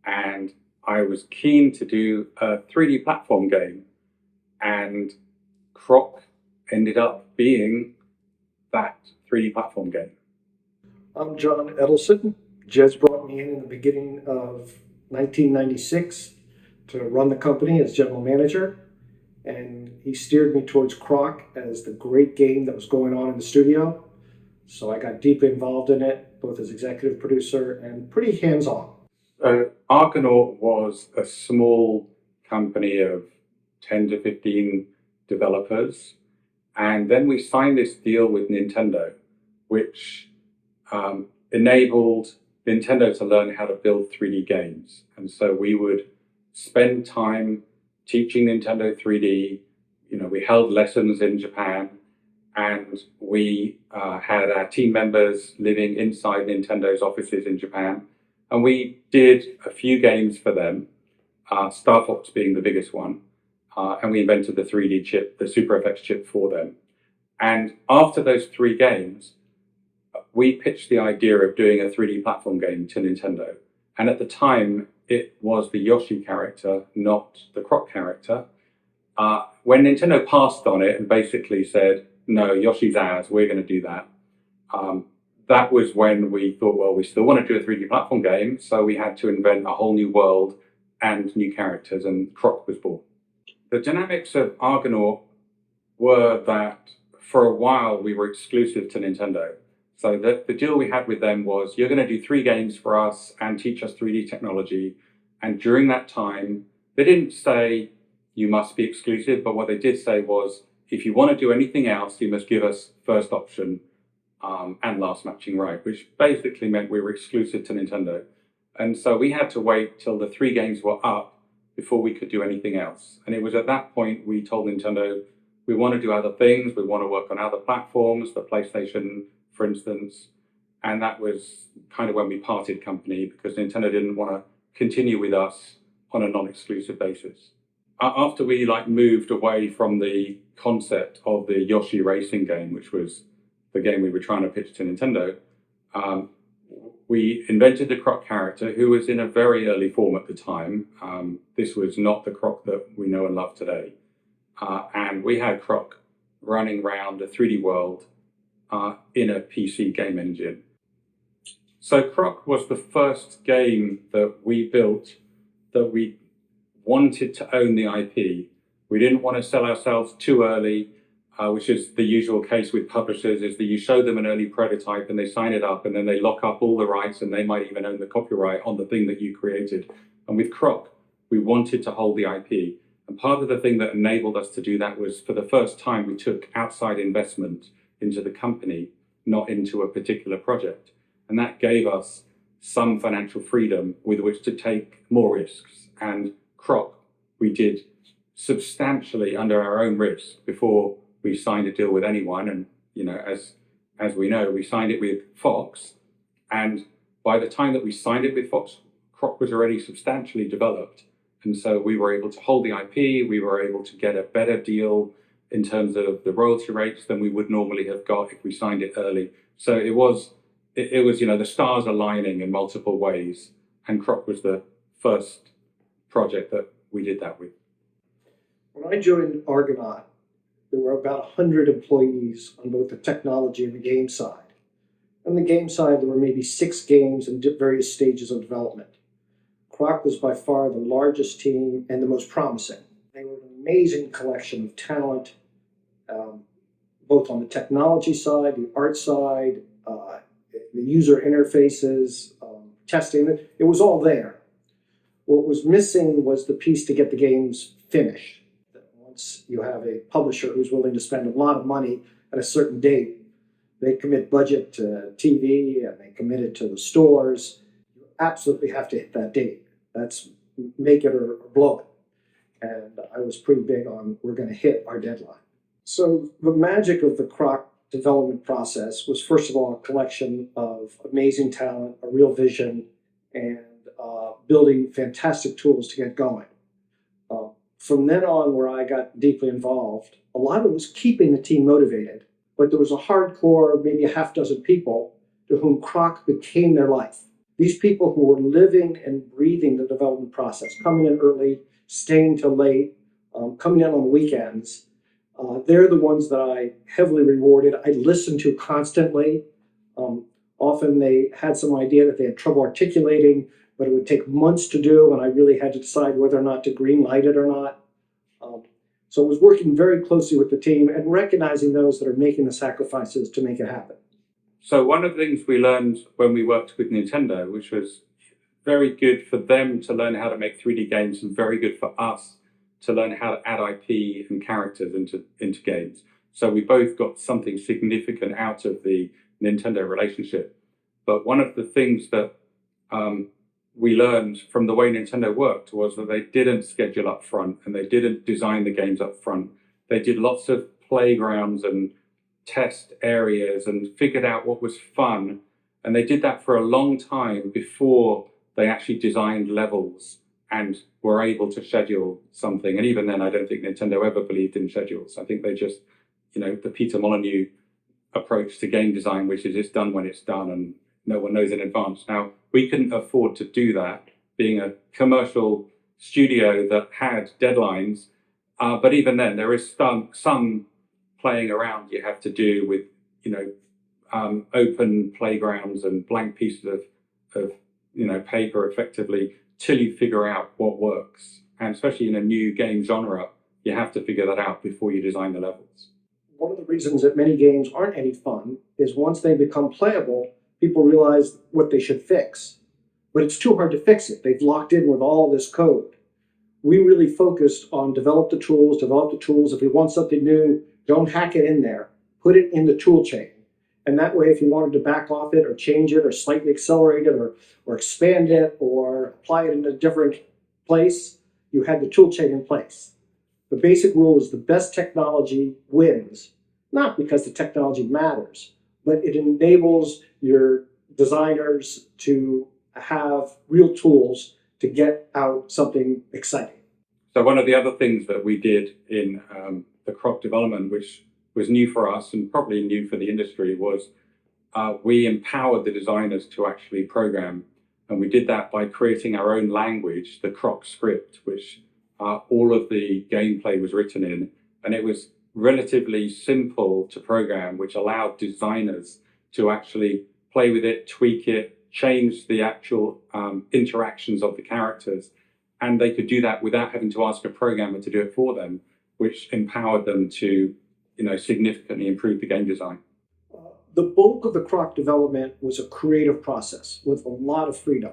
C: and I was keen to do a 3D platform game, and Croc ended up being that 3D platform game.
D: I'm John Edelson. Jez brought me in the beginning of 1996 to run the company as general manager, and he steered me towards Croc as the great game that was going on in the studio. So I got deeply involved in it, both as executive producer and pretty hands-on.
C: Argonaut was a small company of 10 to 15 developers. And then we signed this deal with Nintendo, which enabled Nintendo to learn how to build 3D games. And so we would spend time teaching Nintendo 3D. You know, we held lessons in Japan, and we had our team members living inside Nintendo's offices in Japan. And we did a few games for them, Star Fox being the biggest one. And we invented the 3D chip, the Super FX chip for them. And after those 3 games, we pitched the idea of doing a 3D platform game to Nintendo. And at the time, it was the Yoshi character, not the Croc character. When Nintendo passed on it and basically said, no, Yoshi's ours, we're going to do that. That was when we thought, well, we still want to do a 3D platform game, so we had to invent a whole new world and new characters, and Croc was born. The dynamics of Argonaut were that for a while we were exclusive to Nintendo. So the deal we had with them was, you're going to do 3 games for us and teach us 3D technology. And during that time, they didn't say you must be exclusive, but what they did say was, if you want to do anything else, you must give us first option and last matching right, which basically meant we were exclusive to Nintendo. And so we had to wait till the 3 games were up before we could do anything else. And it was at that point we told Nintendo, we want to do other things, we want to work on other platforms, the PlayStation, for instance. And that was kind of when we parted company, because Nintendo didn't want to continue with us on a non-exclusive basis. After we moved away from the concept of the Yoshi racing game, which was the game we were trying to pitch to Nintendo, we invented the Croc character, who was in a very early form at the time. This was not the Croc that we know and love today. And we had Croc running around a 3D world in a PC game engine. So Croc was the first game that we built that we wanted to own the IP. We didn't want to sell ourselves too early, which is the usual case with publishers, is that you show them an early prototype and they sign it up and then they lock up all the rights and they might even own the copyright on the thing that you created. And with Croc, we wanted to hold the IP. And part of the thing that enabled us to do that was, for the first time, we took outside investment into the company, not into a particular project. And that gave us some financial freedom with which to take more risks. And Croc, we did substantially under our own risk before we signed a deal with anyone. And, you know, as we know, we signed it with Fox. And by the time that we signed it with Fox, Croc was already substantially developed. And so we were able to hold the IP, we were able to get a better deal in terms of the royalty rates than we would normally have got if we signed it early. So it was, you know, the stars aligning in multiple ways. And Croc was the first project that we did that with.
D: When I joined Argonaut, there were about 100 employees on both the technology and the game side. On the game side, there were maybe 6 games in various stages of development. Croc was by far the largest team and the most promising. They were an amazing collection of talent, both on the technology side, the art side, the user interfaces, testing. It was all there. What was missing was the piece to get the games finished. once you have a publisher who's willing to spend a lot of money at a certain date, they commit budget to TV and they commit it to the stores. You absolutely have to hit that date. That's make it or blow it. And I was pretty big on we're going to hit our deadline. So the magic of the Croc development process was, first of all, a collection of amazing talent, a real vision, and building fantastic tools to get going. From then on, where I got deeply involved, a lot of it was keeping the team motivated, but there was a hardcore, maybe a half dozen people to whom Croc became their life. These people who were living and breathing the development process, coming in early, staying till late, coming in on the weekends, they're the ones that I heavily rewarded. I listened to constantly. Often they had some idea that they had trouble articulating, but it would take months to do, and I really had to decide whether or not to green light it or not. So I was working very closely with the team and recognizing those that are making the sacrifices to make it happen.
C: So one of the things we learned when we worked with Nintendo, which was very good for them to learn how to make 3D games and very good for us to learn how to add IP and characters into games. So we both got something significant out of the Nintendo relationship. But one of the things that we learned from the way Nintendo worked was that they didn't schedule up front and they didn't design the games up front. They did lots of playgrounds and test areas and figured out what was fun. And they did that for a long time before they actually designed levels and were able to schedule something. And even then, I don't think Nintendo ever believed in schedules. I think they just, the Peter Molyneux approach to game design, which is it's done when it's done and no one knows in advance. Now, we couldn't afford to do that, being a commercial studio that had deadlines. But even then, there is some playing around you have to do with, open playgrounds and blank pieces of paper effectively till you figure out what works. And especially in a new game genre, you have to figure that out before you design the levels.
D: One of the reasons that many games aren't any fun is once they become playable, people realize what they should fix. But it's too hard to fix it. They've locked in with all this code. We really focused on develop the tools. If you want something new, don't hack it in there. Put it in the tool chain. And that way, if you wanted to back off it or change it or slightly accelerate it or expand it or apply it in a different place, you had the tool chain in place. The basic rule is the best technology wins, not because the technology matters, but it enables your designers to have real tools to get out something exciting.
C: So one of the other things that we did in the Croc development, which was new for us and probably new for the industry, was we empowered the designers to actually program. And we did that by creating our own language, the Croc script, which all of the gameplay was written in. And it was relatively simple to program, which allowed designers to actually play with it, tweak it, change the actual interactions of the characters. And they could do that without having to ask a programmer to do it for them, which empowered them to significantly improve the game design.
D: The bulk of the Croc development was a creative process with a lot of freedom.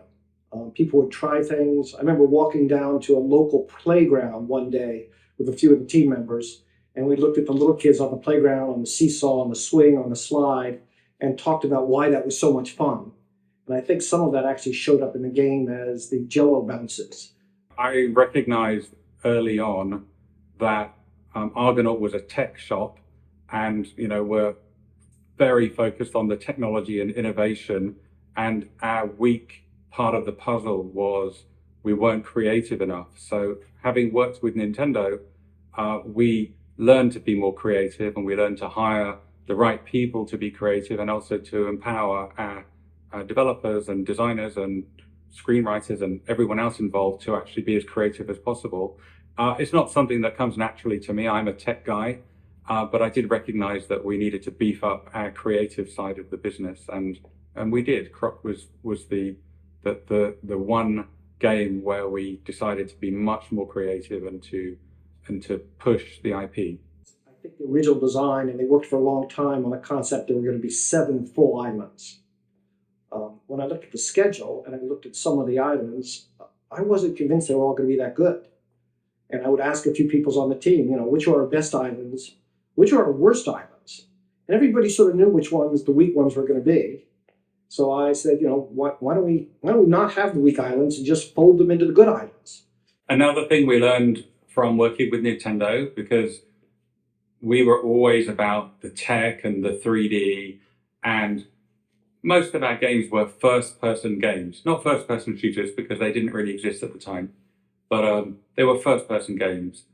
D: People would try things. I remember walking down to a local playground one day with a few of the team members, and we looked at the little kids on the playground, on the seesaw, on the swing, on the slide, and talked about why that was so much fun. And I think some of that actually showed up in the game as the Jello bounces.
C: I recognized early on that Argonaut was a tech shop, and we're very focused on the technology and innovation. And our weak part of the puzzle was we weren't creative enough. So having worked with Nintendo, we learned to be more creative, and we learned to hire the right people to be creative, and also to empower our developers and designers and screenwriters and everyone else involved to actually be as creative as possible. It's not something that comes naturally to me. I'm a tech guy, but I did recognize that we needed to beef up our creative side of the business, and we did. Croc was the one game where we decided to be much more creative and to push the IP.
D: I think the original design, and they worked for a long time on the concept there were going to be 7 full islands. When I looked at the schedule and I looked at some of the islands, I wasn't convinced they were all going to be that good. And I would ask a few people on the team, which are our best islands, which are our worst islands. And everybody sort of knew which ones the weak ones were going to be. So I said, why don't we not have the weak islands and just fold them into the good islands?
C: Another thing we learned from working with Nintendo, because we were always about the tech and the 3D, and most of our games were first-person games. Not first-person shooters, because they didn't really exist at the time, but they were first-person games.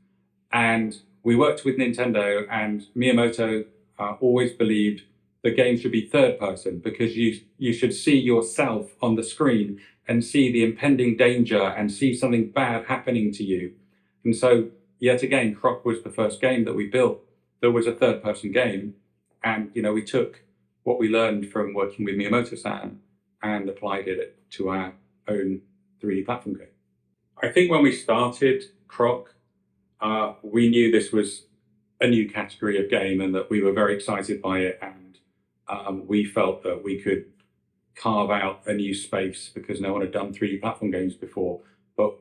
C: And we worked with Nintendo, and Miyamoto always believed the game should be third-person, because you should see yourself on the screen and see the impending danger and see something bad happening to you. And so, yet again, Croc was the first game that we built that was a third-person game. And, we took what we learned from working with Miyamoto-san and applied it to our own 3D platform game. I think when we started Croc, we knew this was a new category of game and that we were very excited by it. And we felt that we could carve out a new space because no one had done 3D platform games before. But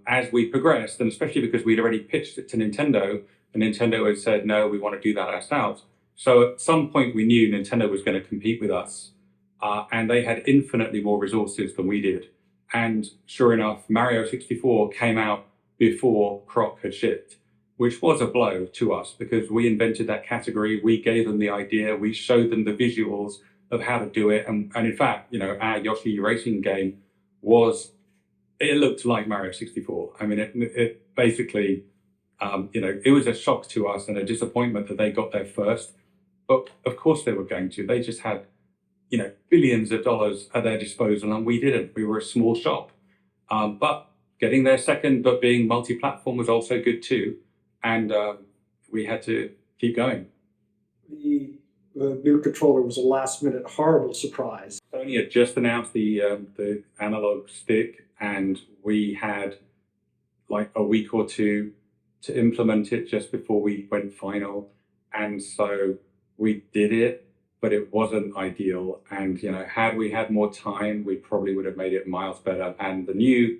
C: as we progressed, and especially because we'd already pitched it to Nintendo, and Nintendo had said, no, we want to do that ourselves. So at some point we knew Nintendo was going to compete with us, and they had infinitely more resources than we did. And sure enough, Mario 64 came out before Croc had shipped, which was a blow to us because we invented that category. We gave them the idea. We showed them the visuals of how to do it. And in fact, our Yoshi racing game it looked like Mario 64. I mean, it basically, it was a shock to us and a disappointment that they got there first. But of course they were going to. They just had, billions of dollars at their disposal, and we didn't. We were a small shop. But getting there second, but being multi-platform was also good too. And we had to keep going.
D: The new controller was a last-minute horrible surprise.
C: Sony had just announced the analog stick, and we had like a week or two to implement it just before we went final. And so we did it, but it wasn't ideal. And, had we had more time, we probably would have made it miles better. And the new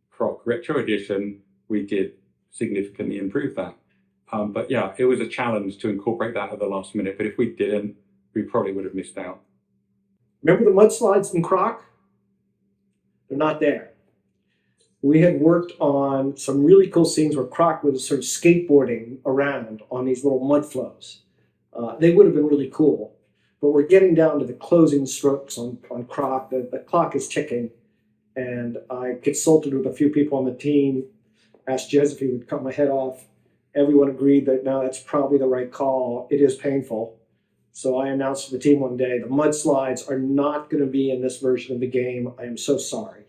C: Croc Retro Edition, we did significantly improve that. But yeah, it was a challenge to incorporate that at the last minute. But if we didn't, we probably would have missed out.
D: Remember the mudslides in Croc? They're not there. We had worked on some really cool scenes where Croc was sort of skateboarding around on these little mud flows. They would have been really cool. But we're getting down to the closing strokes on Croc. The clock is ticking. And I consulted with a few people on the team, asked Jez if he would cut my head off. Everyone agreed that, no, that's probably the right call. It is painful. So I announced to the team one day, the mudslides are not going to be in this version of the game. I am so sorry.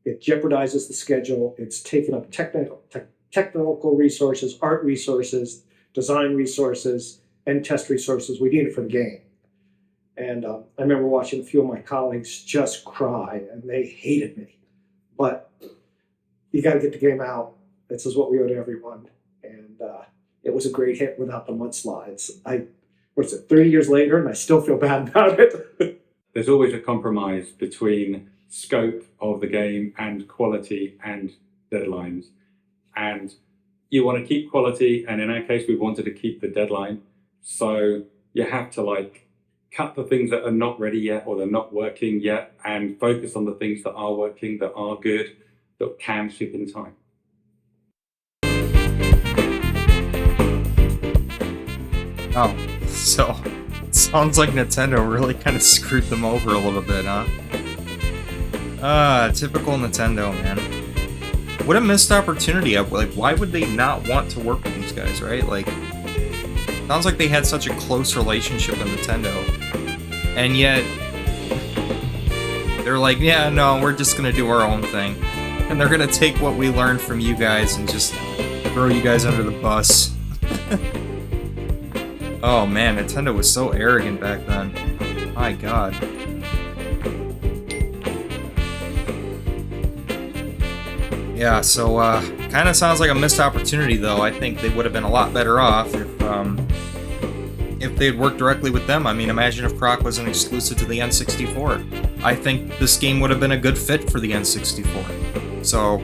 D: It jeopardizes the schedule. It's taken up technical resources, art resources, design resources, and test resources we needed for the game. And I remember watching a few of my colleagues just cry, and they hated me. But you got to get the game out. This is what we owe to everyone. And it was a great hit without the mudslides. 30 years later, and I still feel bad about it.
C: There's always a compromise between scope of the game and quality and deadlines. And you want to keep quality, and in our case, we wanted to keep the deadline. So you have to cut the things that are not ready yet or they're not working yet and focus on the things that are working, that are good, that can ship in time.
A: Oh, so it sounds like Nintendo really kind of screwed them over a little bit, huh? Typical Nintendo, man. What a missed opportunity. Why would they not want to work with these guys, right? Sounds like they had such a close relationship with Nintendo. And yet, they're like, yeah, no, we're just gonna do our own thing. And they're gonna take what we learned from you guys and just throw you guys under the bus. Oh man, Nintendo was so arrogant back then. My god. Yeah, so kind of sounds like a missed opportunity, though. I think they would have been a lot better off if they'd worked directly with them. I mean, imagine if Croc was an exclusive to the N64. I think this game would have been a good fit for the N64. So,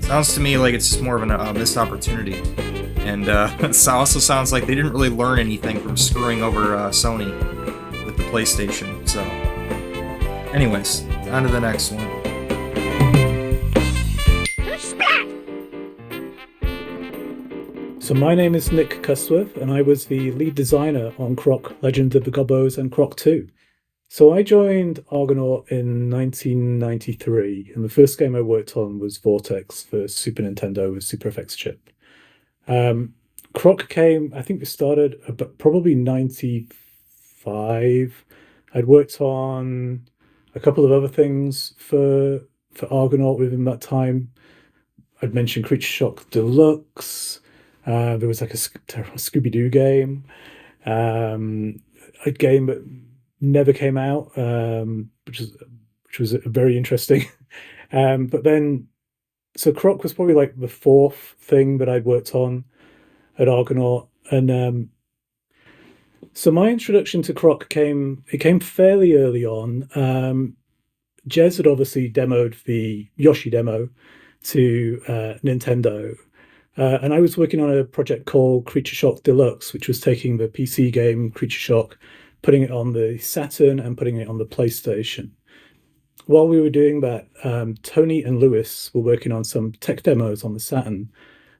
A: Sounds to me like it's just more of a missed opportunity. And it also sounds like they didn't really learn anything from screwing over Sony with the PlayStation. So, anyways, on to the next one.
E: So my name is Nick Custworth, and I was the lead designer on Croc, Legend of the Gobbos, and Croc 2. So I joined Argonaut in 1993, and the first game I worked on was Vortex for Super Nintendo with Super FX chip. Croc came, I think we started about probably 95. I'd worked on a couple of other things for Argonaut within that time. I'd mentioned Creature Shock Deluxe. There was like a Scooby-Doo game, a game that never came out, which was very interesting. But then, so Croc was probably like the fourth thing that I'd worked on at Argonaut, and so my introduction to Croc came fairly early on. Jez had obviously demoed the Yoshi demo to Nintendo. And I was working on a project called Creature Shock Deluxe, which was taking the PC game Creature Shock, putting it on the Saturn and putting it on the PlayStation. While we were doing that, Tony and Lewis were working on some tech demos on the Saturn.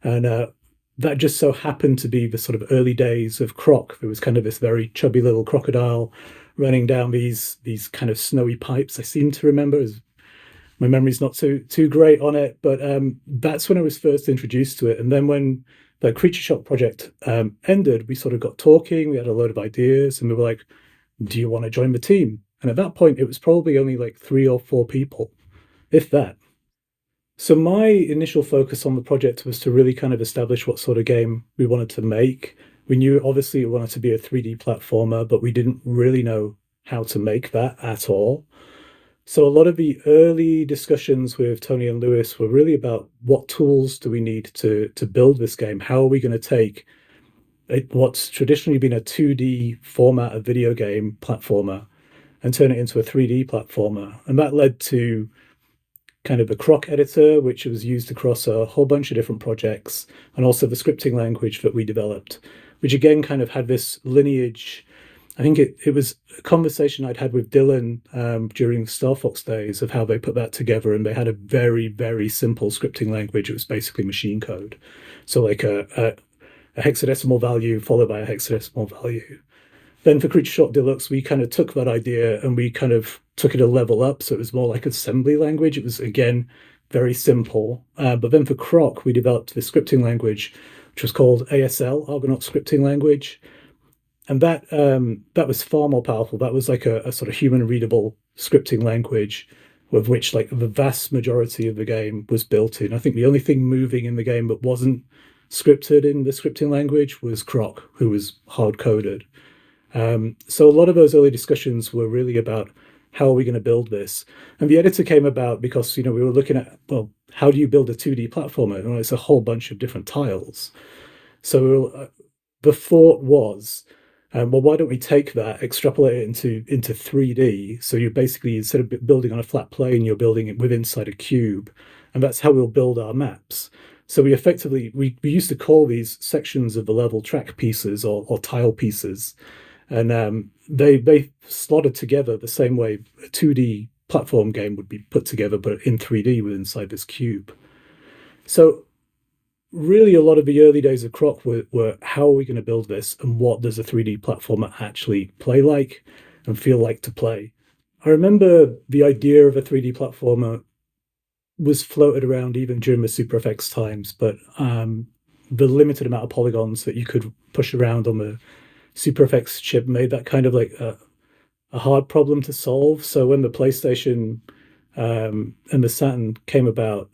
E: And that just so happened to be the sort of early days of Croc. There was kind of this very chubby little crocodile running down these kind of snowy pipes. I seem to remember, as my memory's not too great on it, but that's when I was first introduced to it. And then when the Creature Shock project ended, we sort of got talking, we had a load of ideas, and we were like, do you want to join the team? And at that point, it was probably only like 3 or 4 people, if that. So my initial focus on the project was to really kind of establish what sort of game we wanted to make. We knew obviously we wanted to be a 3D platformer, but we didn't really know how to make that at all. So a lot of the early discussions with Tony and Lewis were really about what tools do we need to build this game? How are we going to take what's traditionally been a 2D format of video game platformer and turn it into a 3D platformer? And that led to kind of the Croc editor, which was used across a whole bunch of different projects, and also the scripting language that we developed, which again kind of had this lineage. I think it was a conversation I'd had with Dylan during the Star Fox days of how they put that together, and they had a very, very simple scripting language. It was basically machine code. So like a hexadecimal value followed by a hexadecimal value. Then for Creature Shock Deluxe, we kind of took that idea and we kind of took it a level up. So it was more like assembly language. It was, again, very simple. But then for Croc, we developed this scripting language, which was called ASL, Argonaut Scripting Language. And that was far more powerful. That was like a sort of human readable scripting language with which like the vast majority of the game was built in. I think the only thing moving in the game that wasn't scripted in the scripting language was Croc, who was hard coded. So a lot of those early discussions were really about how are we going to build this? And the editor came about because, we were looking at, well, how do you build a 2D platformer? And it's a whole bunch of different tiles. So the thought was, well, why don't we take that, extrapolate it into 3D? So you're basically, instead of building on a flat plane, you're building it inside a cube. And that's how we'll build our maps. So we effectively, we used to call these sections of the level track pieces or tile pieces. And they slotted together the same way a 2D platform game would be put together, but in 3D inside this cube. So really a lot of the early days of Croc were how are we going to build this and what does a 3D platformer actually play like and feel like to play? I remember the idea of a 3D platformer was floated around even during the Super FX times, but the limited amount of polygons that you could push around on the Super FX chip made that kind of like a hard problem to solve. So when the PlayStation and the Saturn came about,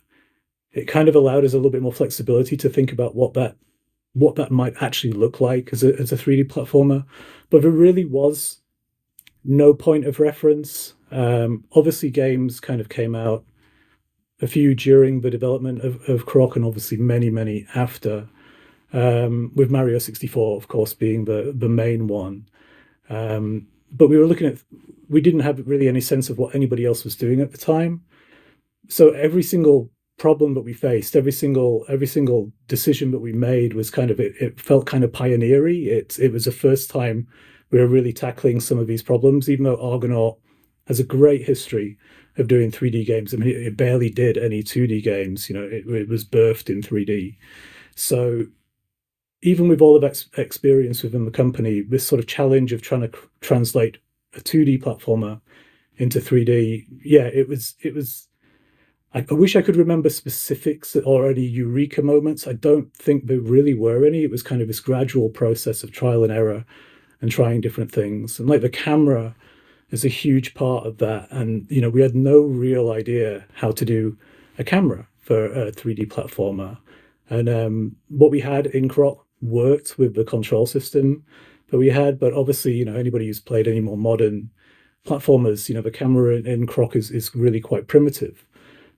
E: it kind of allowed us a little bit more flexibility to think about what that might actually look like as a 3D platformer. But there really was no point of reference. Obviously, games kind of came out, a few during the development of Croc, and obviously many after. With Mario 64, of course, being the main one. But we didn't have really any sense of what anybody else was doing at the time. So every single problem that we faced, every single decision that we made was kind of it felt kind of pioneery. It was the first time we were really tackling some of these problems, even though Argonaut has a great history of doing 3D games. I mean, it barely did any 2D games. You know, it was birthed in 3D. So even with all of experience within the company, this sort of challenge of trying to translate a 2D platformer into 3D, yeah, it was. I wish I could remember specifics or any eureka moments. I don't think there really were any. It was kind of this gradual process of trial and error and trying different things. And like the camera is a huge part of that. And, you know, we had no real idea how to do a camera for a 3D platformer. And what we had in Croc worked with the control system that we had. But obviously, you know, anybody who's played any more modern platformers, you know, the camera in Croc is really quite primitive.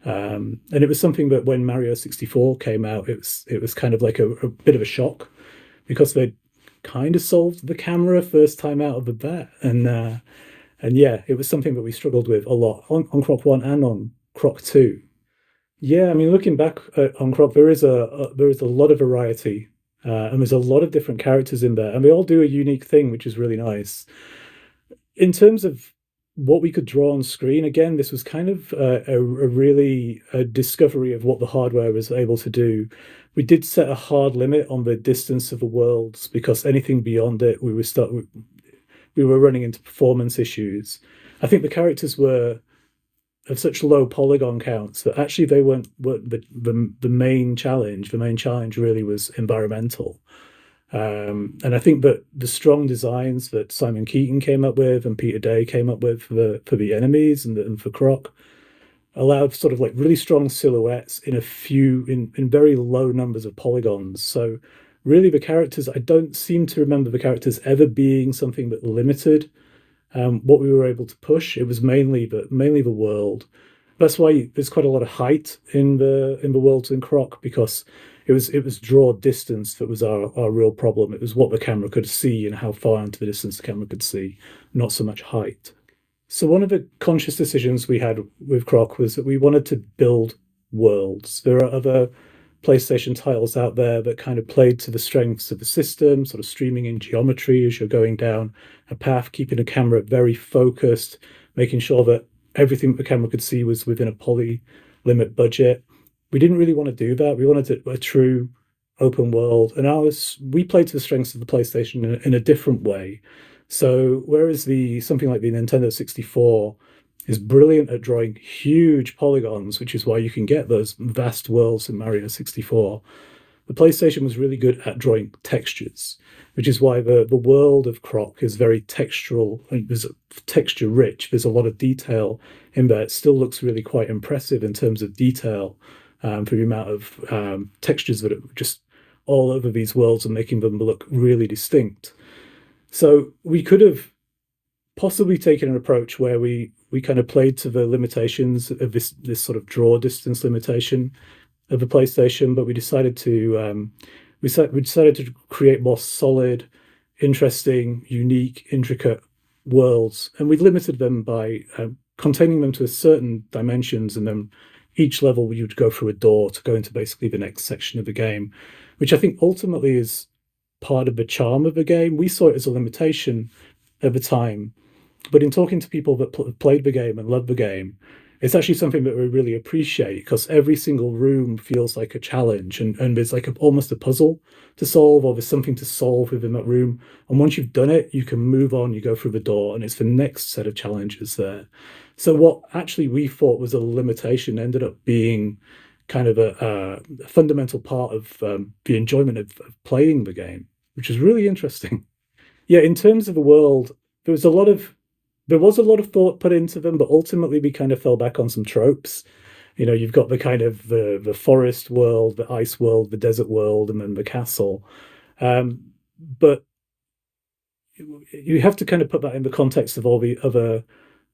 E: And it was something that when Mario 64 came out, it was kind of like a bit of a shock because they'd kind of solved the camera first time out of the bat. And yeah, it was something that we struggled with a lot on Croc 1 and on Croc 2. Yeah, I mean, looking back on Croc, there is a lot of variety, and there's a lot of different characters in there, and they all do a unique thing, which is really nice. In terms of what we could draw on screen, again, this was kind of a discovery of what the hardware was able to do. We did set a hard limit on the distance of the worlds because anything beyond it, we were running into performance issues. I think the characters were of such low polygon counts that actually they weren't the main challenge. The main challenge really was environmental. And I think that the strong designs that Simon Keaton came up with and Peter Day came up with for the enemies and for Croc allowed sort of like really strong silhouettes in very low numbers of polygons. So really the characters, I don't seem to remember the characters ever being something that limited what we were able to push. It was mainly the world. That's why there's quite a lot of height in the worlds in Croc, because it was draw distance that was our real problem. It was what the camera could see and how far into the distance the camera could see, not so much height. So one of the conscious decisions we had with Croc was that we wanted to build worlds. There are other PlayStation titles out there that kind of played to the strengths of the system, sort of streaming in geometry as you're going down a path, keeping the camera very focused, making sure that everything the camera could see was within a poly limit budget. We didn't really want to do that. We wanted a true open world, and we played to the strengths of the PlayStation in a different way. So whereas something like the Nintendo 64 is brilliant at drawing huge polygons, which is why you can get those vast worlds in Mario 64, the PlayStation was really good at drawing textures, which is why the world of Croc is very textural and there's texture rich. There's a lot of detail in there. It still looks really quite impressive in terms of detail for the amount of textures that are just all over these worlds and making them look really distinct. So we could have possibly taken an approach where we kind of played to the limitations of this sort of draw distance limitation of the PlayStation, but we decided to create more solid, interesting, unique, intricate worlds, and we limited them by containing them to certain dimensions, and then each level you'd go through a door to go into basically the next section of the game, which I think ultimately is part of the charm of the game. We saw it as a limitation at the time, but in talking to people that played the game and loved the game, it's actually something that we really appreciate, because every single room feels like a challenge, and there's like almost a puzzle to solve, or there's something to solve within that room. And once you've done it, you can move on, you go through the door, and it's the next set of challenges there. So what actually we thought was a limitation ended up being kind of a fundamental part of the enjoyment of playing the game, which is really interesting. Yeah, in terms of the world, there was a lot of thought put into them, but ultimately we kind of fell back on some tropes. You know, you've got the kind of the forest world, the ice world, the desert world, and then the castle. But you have to kind of put that in the context of all the other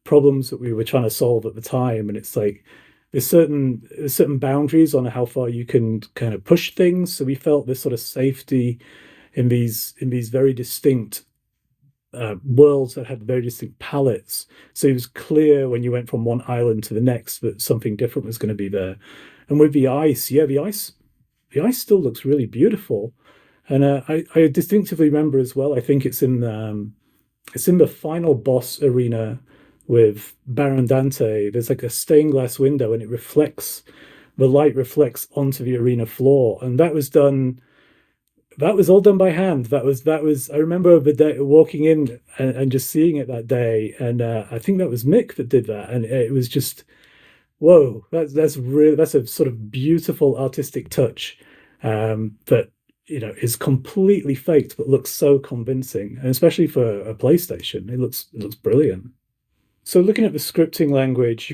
E: problems that we were trying to solve at the time. And it's like there's certain boundaries on how far you can kind of push things. So we felt this sort of safety in these very distinct worlds that had very distinct palettes. So it was clear when you went from one island to the next that something different was going to be there. And with the ice, the ice still looks really beautiful. And I distinctively remember as well. I think it's in the final boss arena with Baron Dante. There's like a stained glass window, and the light reflects onto the arena floor, and that was done. That was all done by hand. That was. I remember the day walking in and just seeing it that day, and I think that was Mick that did that, and it was just whoa. That's really that's a sort of beautiful artistic touch that is completely faked but looks so convincing, and especially for a PlayStation, it looks brilliant. So looking at the scripting language,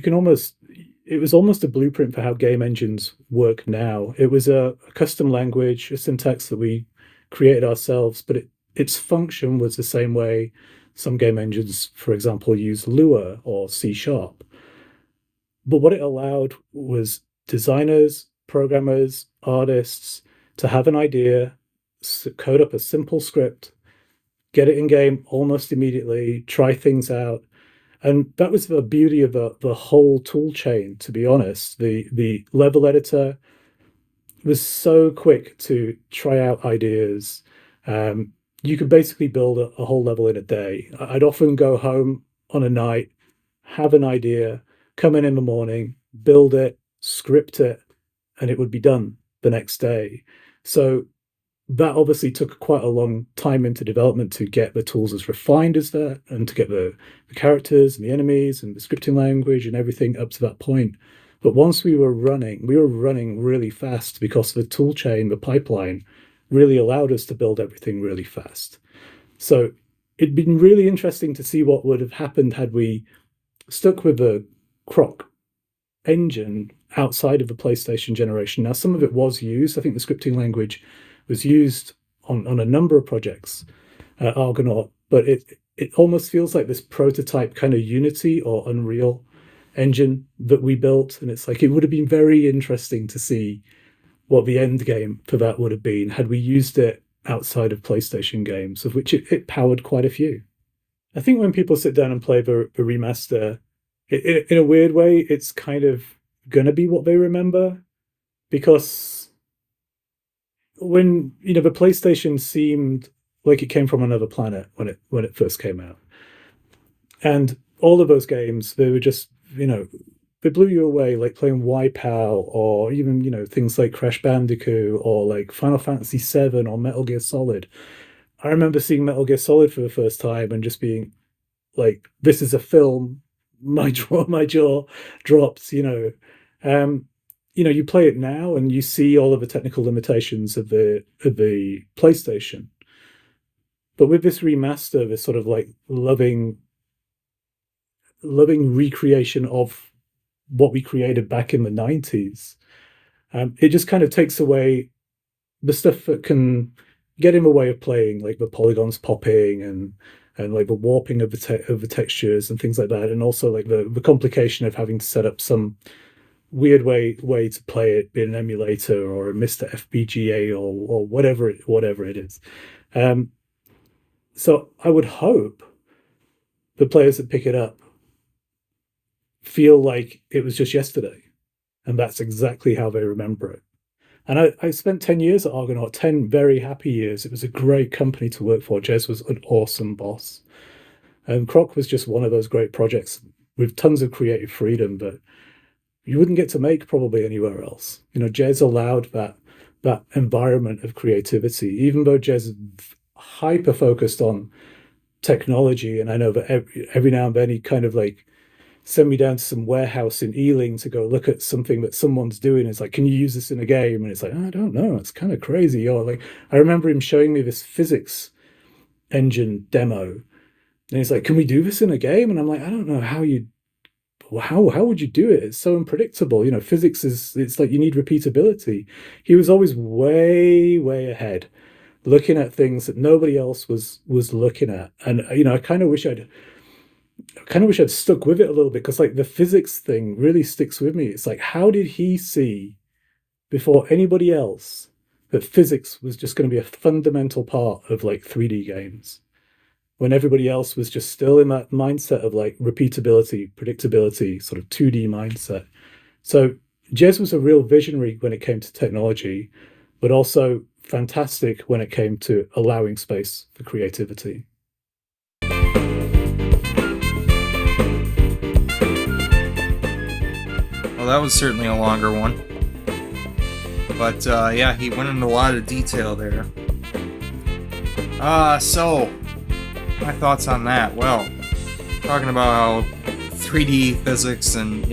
E: it was almost a blueprint for how game engines work now. It was a custom language, a syntax that we created ourselves, but its function was the same way some game engines, for example, use Lua or C#. But what it allowed was designers, programmers, artists to have an idea, code up a simple script, get it in game almost immediately, try things out. And that was the beauty of the whole tool chain, to be honest. The level editor was so quick to try out ideas. You could basically build a whole level in a day. I'd often go home on a night, have an idea, come in the morning, build it, script it, and it would be done the next day. So that obviously took quite a long time into development to get the tools as refined as that, and to get the characters and the enemies and the scripting language and everything up to that point. But once we were running really fast because the tool chain, the pipeline, really allowed us to build everything really fast. So it'd been really interesting to see what would have happened had we stuck with the Croc engine outside of the PlayStation generation. Now, some of it was used. I think the scripting language was used on a number of projects at Argonaut, but it almost feels like this prototype kind of Unity or Unreal engine that we built. And it's like, it would have been very interesting to see what the end game for that would have been had we used it outside of PlayStation games, of which it powered quite a few. I think when people sit down and play the remaster, in a weird way, it's kind of going to be what they remember, because when the PlayStation seemed like it came from another planet when it first came out, and all of those games, they were just they blew you away, like playing Wipeout, or even things like Crash Bandicoot, or like Final Fantasy VII or Metal Gear Solid. I remember seeing Metal Gear Solid for the first time and just being like, this is a film. My jaw drops. You play it now and you see all of the technical limitations of the PlayStation, but with this remaster, this sort of like loving recreation of what we created back in the 90s, it just kind of takes away the stuff that can get in the way of playing, like the polygons popping and like the warping of the textures and things like that, and also like the complication of having to set up some weird way to play it in an emulator or a Mr. FPGA or whatever it is. So I would hope the players that pick it up feel like it was just yesterday, and that's exactly how they remember it. And I spent 10 years at Argonaut, 10 very happy years. It was a great company to work for. Jez was an awesome boss. And Croc was just one of those great projects with tons of creative freedom that you wouldn't get to make probably anywhere else. Jez allowed that environment of creativity, even though Jez is hyper focused on technology. And I know that every now and then he kind of like send me down to some warehouse in Ealing to go look at something that someone's doing. It's like, can you use this in a game? And it's like, I don't know, it's kind of crazy. Or like, I remember him showing me this physics engine demo, and he's like, can we do this in a game? And I'm like, I don't know how would you do it? It's so unpredictable. Physics it's like you need repeatability. He was always way ahead, looking at things that nobody else was looking at. And I kind of wish I'd stuck with it a little bit, because like the physics thing really sticks with me. It's like, how did he see before anybody else that physics was just going to be a fundamental part of like 3D games? when everybody else was just still in that mindset of like repeatability, predictability, sort of 2D mindset. So Jez was a real visionary when it came to technology, but also fantastic when it came to allowing space for creativity.
A: Well, that was certainly a longer one. But yeah, he went into a lot of detail there. So my thoughts on that. Well, talking about how 3D physics and,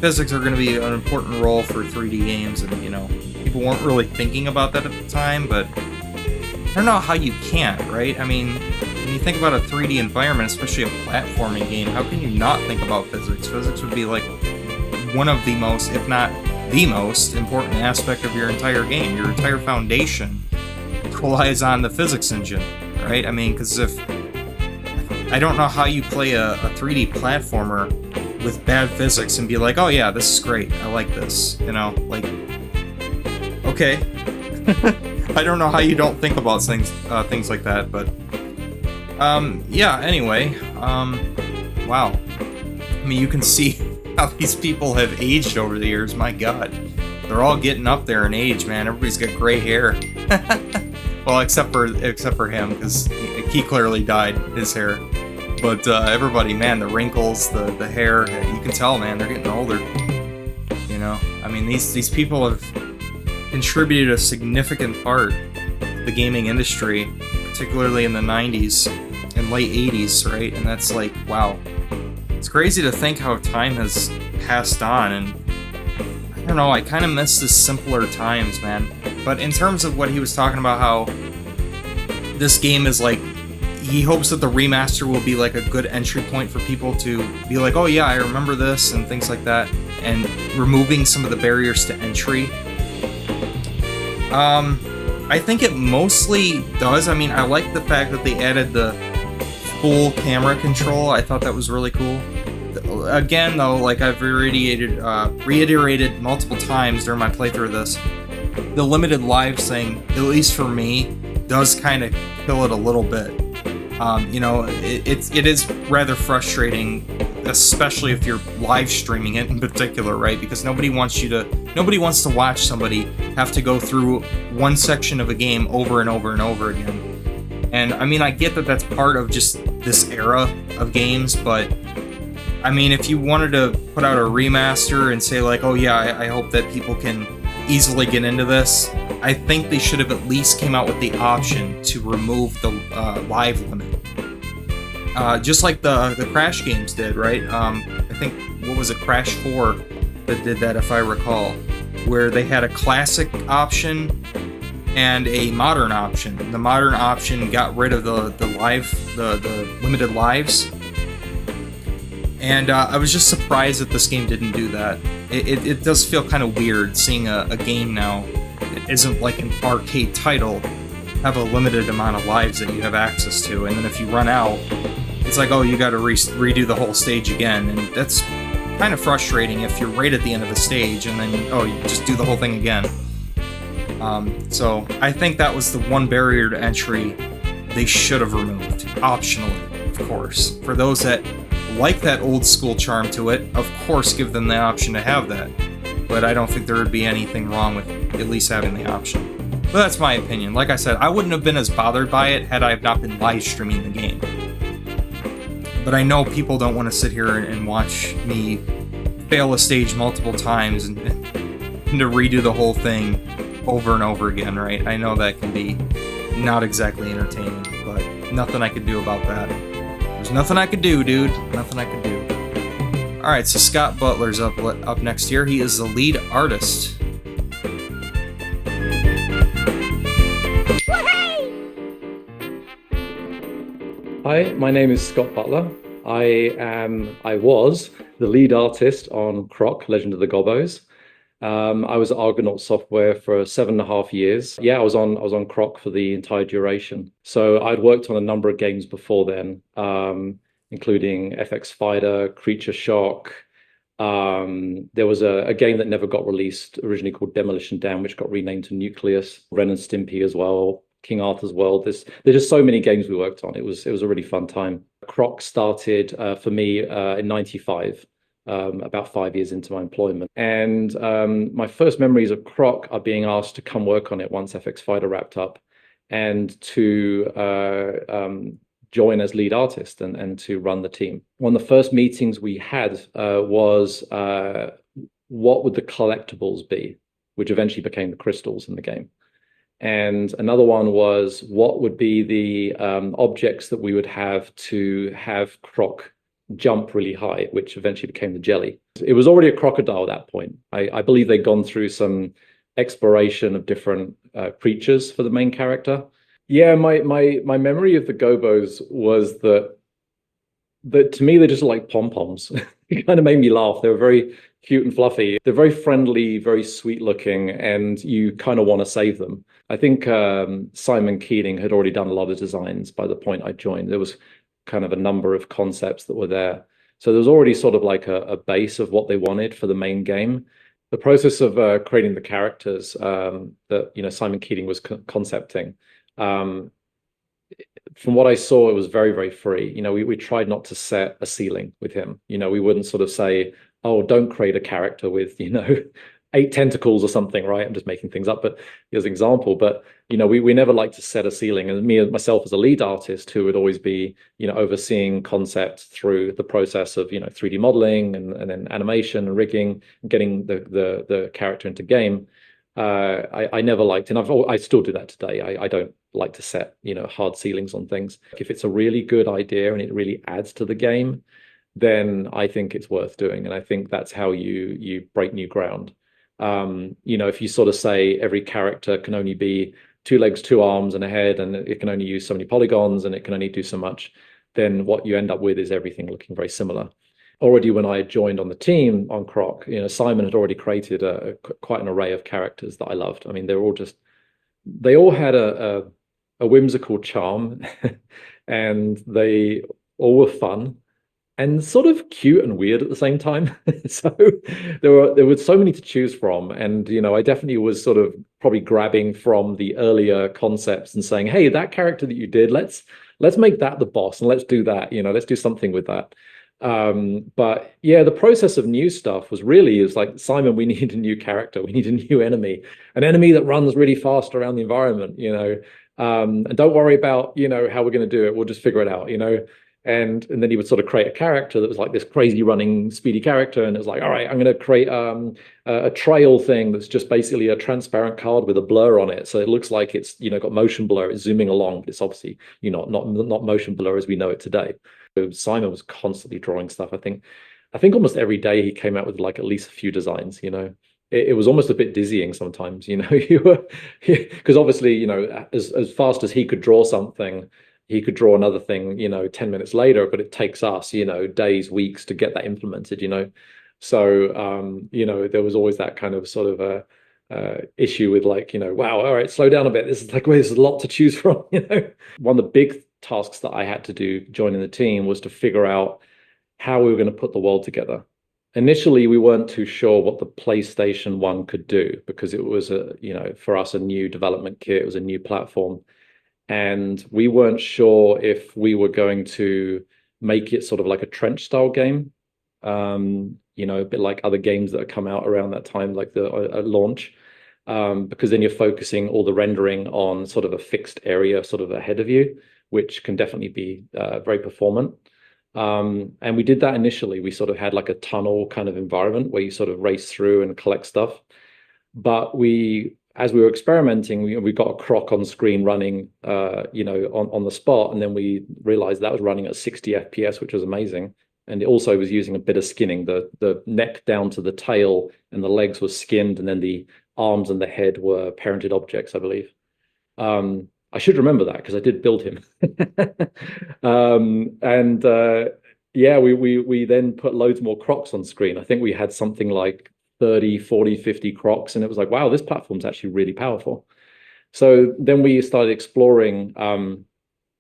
A: physics are going to be an important role for 3D games, and, people weren't really thinking about that at the time, but I don't know how you can't, right? I mean, when you think about a 3D environment, especially a platforming game, how can you not think about physics? Physics would be like one of the most, if not the most important aspect of your entire game. Your entire foundation relies on the physics engine, right? I mean, because I don't know how you play a 3D platformer with bad physics and be like, oh yeah, this is great, I like this, like, okay. I don't know how you don't think about things like that, but yeah, anyway, wow. I mean, you can see how these people have aged over the years. My God, they're all getting up there in age, man. Everybody's got gray hair. Well, except for him, because he clearly dyed his hair. But everybody, man, the wrinkles, the hair, you can tell, man, they're getting older. I mean, these people have contributed a significant part to the gaming industry, particularly in the 90s and late 80s, right? And that's like, wow. It's crazy to think how time has passed on, and I don't know, I kind of miss the simpler times, man. But in terms of what he was talking about, how this game is like, he hopes that the remaster will be like a good entry point for people to be like, oh yeah, I remember this, and things like that, and removing some of the barriers to entry. I think it mostly does. I mean, I like the fact that they added the full camera control. I thought that was really cool. Again, though, like I've reiterated multiple times during my playthrough of this, the limited lives thing, at least for me, does kind of kill it a little bit. It is rather frustrating, especially if you're live streaming it in particular, right? Because nobody wants to watch somebody have to go through one section of a game over and over and over again. And I mean, I get that that's part of just this era of games, but I mean, if you wanted to put out a remaster and say like, oh yeah, I hope that people can easily get into this, I think they should have at least came out with the option to remove the live limit. Just like the Crash games did, right? I think, what was it, Crash 4 that did that, if I recall, where they had a classic option and a modern option. The modern option got rid of the limited lives. And I was just surprised that this game didn't do that. It does feel kind of weird seeing a game now that isn't like an arcade title have a limited amount of lives that you have access to, and then if you run out, it's like, oh, you gotta redo the whole stage again, and that's kind of frustrating if you're right at the end of the stage and then, oh, you just do the whole thing again. So I think that was the one barrier to entry they should have removed, optionally, of course. For those that like that old school charm to it, of course give them the option to have that. But I don't think there would be anything wrong with at least having the option. But that's my opinion. Like I said, I wouldn't have been as bothered by it had I not been live streaming the game. But I know people don't want to sit here and watch me fail a stage multiple times and to redo the whole thing over and over again, right? I know that can be not exactly entertaining, but nothing I could do about that. There's nothing I could do, dude. Nothing I could do. Alright, so Scott Butler's up next here. He is the lead artist.
F: Hi, my name is Scott Butler. I was the lead artist on Croc, Legend of the Gobbos. I was at Argonaut Software for 7.5 years. Yeah, I was on Croc for the entire duration. So I'd worked on a number of games before then, including FX Fighter, Creature Shock. There was a game that never got released, originally called Demolition Dam, which got renamed to Nucleus. Ren and Stimpy as well. King Arthur's World. There's just so many games we worked on. It was a really fun time. Croc started for me in '95. About 5 years into my employment. And my first memories of Croc are being asked to come work on it once FX Fighter wrapped up, and to join as lead artist and to run the team. One of the first meetings we had was what would the collectibles be, which eventually became the crystals in the game. And another one was what would be the objects that we would have to have Croc jump really high, which eventually became the jelly. It was already a crocodile at that point. I believe they'd gone through some exploration of different creatures for the main character. Yeah, my memory of the Gobbos was that to me they're just like pom-poms. It kind of made me laugh. They were very cute and fluffy. They're very friendly, very sweet looking, and you kind of want to save them. I think Simon Keating had already done a lot of designs by the point I joined. There was kind of a number of concepts that were there. So there was already sort of like a base of what they wanted for the main game. The process of creating the characters that Simon Keating was concepting, from what I saw, it was very, very free. We tried not to set a ceiling with him. We wouldn't sort of say, oh, don't create a character with 8 tentacles or something, right? I'm just making things up, but as an example. But we never like to set a ceiling. And myself as a lead artist, who would always be overseeing concept through the process of 3D modeling and then animation and rigging, and getting the character into game. I never liked, and I still do that today. I don't like to set hard ceilings on things. If it's a really good idea and it really adds to the game, then I think it's worth doing. And I think that's how you break new ground. If you sort of say every character can only be 2 legs, 2 arms, and a head, and it can only use so many polygons, and it can only do so much, then what you end up with is everything looking very similar. Already when I joined on the team on Croc, Simon had already created quite an array of characters that I loved. I mean, they all had a whimsical charm, and they all were fun and sort of cute and weird at the same time. So there were so many to choose from, and I definitely was sort of probably grabbing from the earlier concepts and saying, hey, that character that you did, let's make that the boss, and let's do that. Let's do something with that. But yeah, the process of new stuff was like, Simon, we need a new character, we need a new enemy, an enemy that runs really fast around the environment, and don't worry about how we're going to do it, we'll just figure it out. And then he would sort of create a character that was like this crazy running speedy character, and it was like, all right, I'm going to create a trail thing that's just basically a transparent card with a blur on it, so it looks like it's got motion blur, it's zooming along, but it's obviously not motion blur as we know it today. So Simon was constantly drawing stuff. I think almost every day he came out with like at least a few designs. It was almost a bit dizzying sometimes. Because obviously as fast as he could draw something, he could draw another thing 10 minutes later, but it takes us days, weeks to get that implemented. So there was always that kind of sort of issue with like, wow, all right, slow down a bit, there's a lot to choose from. One of the big tasks that I had to do joining the team was to figure out how we were going to put the world together. Initially, we weren't too sure what the PlayStation 1 could do, because it was for us a new development kit, it was a new platform. And we weren't sure if we were going to make it sort of like a trench style game, a bit like other games that have come out around that time, like the launch, because then you're focusing all the rendering on sort of a fixed area sort of ahead of you, which can definitely be very performant. And we did that initially. We sort of had like a tunnel kind of environment where you sort of race through and collect stuff. But as we were experimenting, we got a Croc on screen running, on the spot, and then we realized that was running at 60 FPS, which was amazing. And it also was using a bit of skinning. The neck down to the tail and the legs were skinned, and then the arms and the head were parented objects, I believe. I should remember that because I did build him. We then put loads more Crocs on screen. I think we had something like 30, 40, 50 Crocs, and it was like, wow, this platform's actually really powerful. So then we started exploring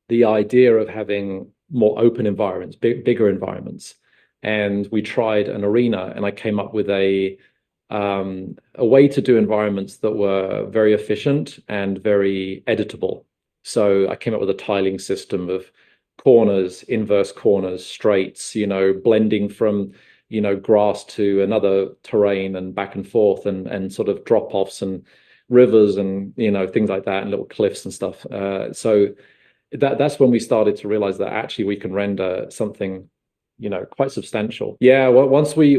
F: the idea of having more open environments, bigger environments. And we tried an arena, and I came up with a way to do environments that were very efficient and very editable. So I came up with a tiling system of corners, inverse corners, straights, blending from, grass to another terrain and back and forth, and sort of drop-offs and rivers and, things like that, and little cliffs and stuff. So that's when we started to realize that actually we can render something, quite substantial. Yeah, well, once we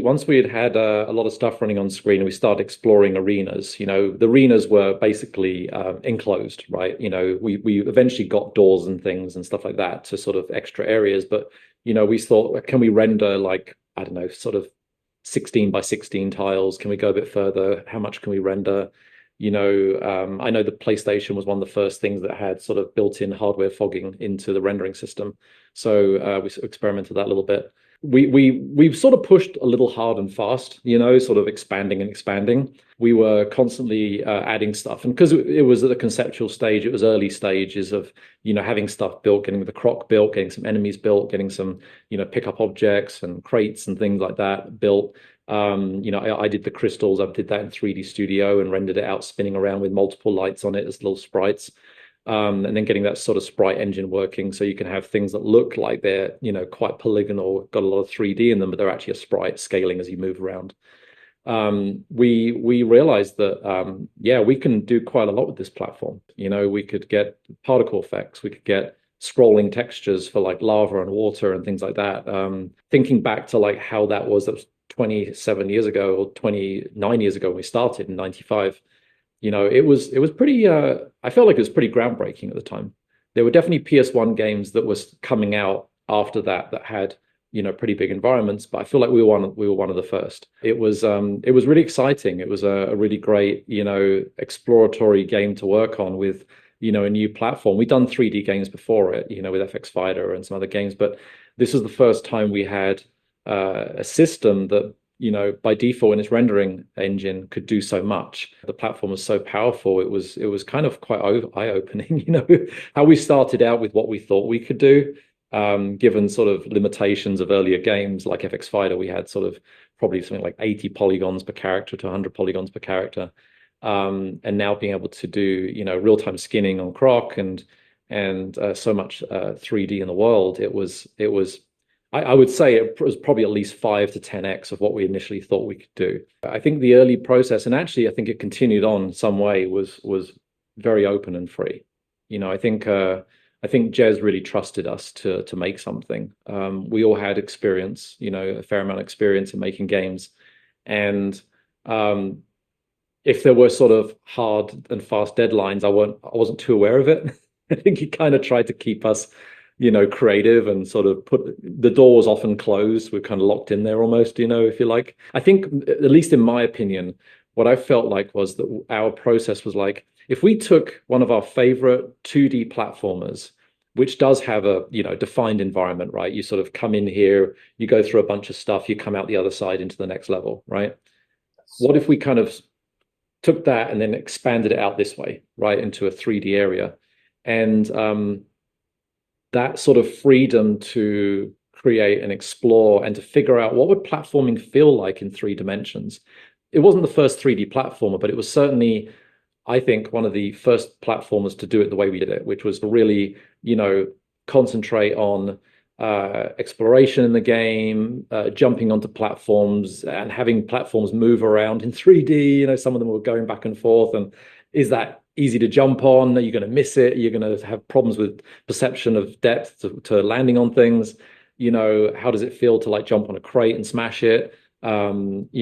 F: had a lot of stuff running on screen, we started exploring arenas. The arenas were basically enclosed, right? We eventually got doors and things and stuff like that to sort of extra areas, but we thought, can we render, like, I don't know, sort of 16 by 16 tiles? Can we go a bit further? How much can we render? I know the PlayStation was one of the first things that had sort of built-in hardware fogging into the rendering system. So we experimented that a little bit. We've sort of pushed a little hard and fast, sort of expanding and expanding. We were constantly adding stuff, and because it was at the conceptual stage, it was early stages of having stuff built, getting the Croc built, getting some enemies built, getting some pickup objects and crates and things like that built. I did the crystals. I did that in 3D Studio and rendered it out spinning around with multiple lights on it as little sprites. And then getting that sort of sprite engine working, so you can have things that look like they're quite polygonal, got a lot of 3D in them, but they're actually a sprite scaling as you move around. We realized that we can do quite a lot with this platform. We could get particle effects, we could get scrolling textures for like lava and water and things like that. Thinking back to like how that was 27 years ago or 29 years ago when we started in 95, it was pretty I felt like it was pretty groundbreaking at the time. There were definitely PS1 games that was coming out after that had pretty big environments, but I feel like we were one of the first. It was really exciting. It was a really great exploratory game to work on with a new platform. We'd done 3D games before it, with FX Fighter and some other games, but this was the first time we had a system that by default in its rendering engine could do so much. The platform was so powerful. It was kind of quite eye-opening. How we started out with what we thought we could do, given sort of limitations of earlier games like FX Fighter. We had sort of probably something like 80 polygons per character to 100 polygons per character, and now being able to do real-time skinning on Croc and so much 3D in the world, it was I would say it was probably at least 5 to 10x of what we initially thought we could do. I think the early process, and actually I think it continued on some way, was very open and free. I think Jez really trusted us to make something. We all had experience, a fair amount of experience in making games, and if there were sort of hard and fast deadlines, I wasn't too aware of it. I think he kind of tried to keep us creative, and sort of the door was often closed. We're kind of locked in there almost, if you like. I think, at least in my opinion, what I felt like was that our process was like, if we took one of our favorite 2D platformers, which does have a defined environment, right? You sort of come in here, you go through a bunch of stuff, you come out the other side into the next level, right? What if we kind of took that and then expanded it out this way, right, into a 3D area? And that sort of freedom to create and explore and to figure out what would platforming feel like in 3 dimensions. It wasn't the first 3D platformer, but it was certainly, I think, one of the first platformers to do it the way we did it, which was to really, concentrate on exploration in the game, jumping onto platforms and having platforms move around in 3D. Some of them were going back and forth, and is that easy to jump on? Are you going to miss it? You're going to have problems with perception of depth to landing on things. How does it feel to like jump on a crate and smash it? What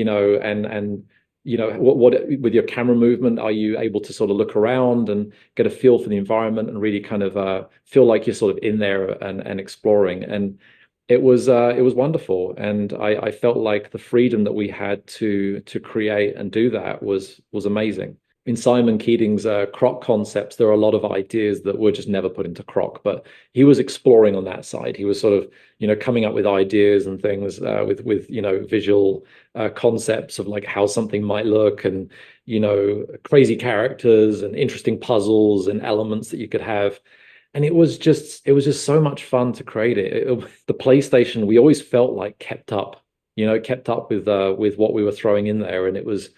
F: with your camera movement, are you able to sort of look around and get a feel for the environment and really kind of feel like you're sort of in there and exploring? And it was wonderful, and I felt like the freedom that we had to create and do that was amazing. In Simon Keating's Croc concepts, there are a lot of ideas that were just never put into Croc, but he was exploring on that side. He was sort of, coming up with ideas and things with visual concepts of like how something might look, and crazy characters and interesting puzzles and elements that you could have. And it was just so much fun to create it. The PlayStation, we always felt like kept up with what we were throwing in there, and it was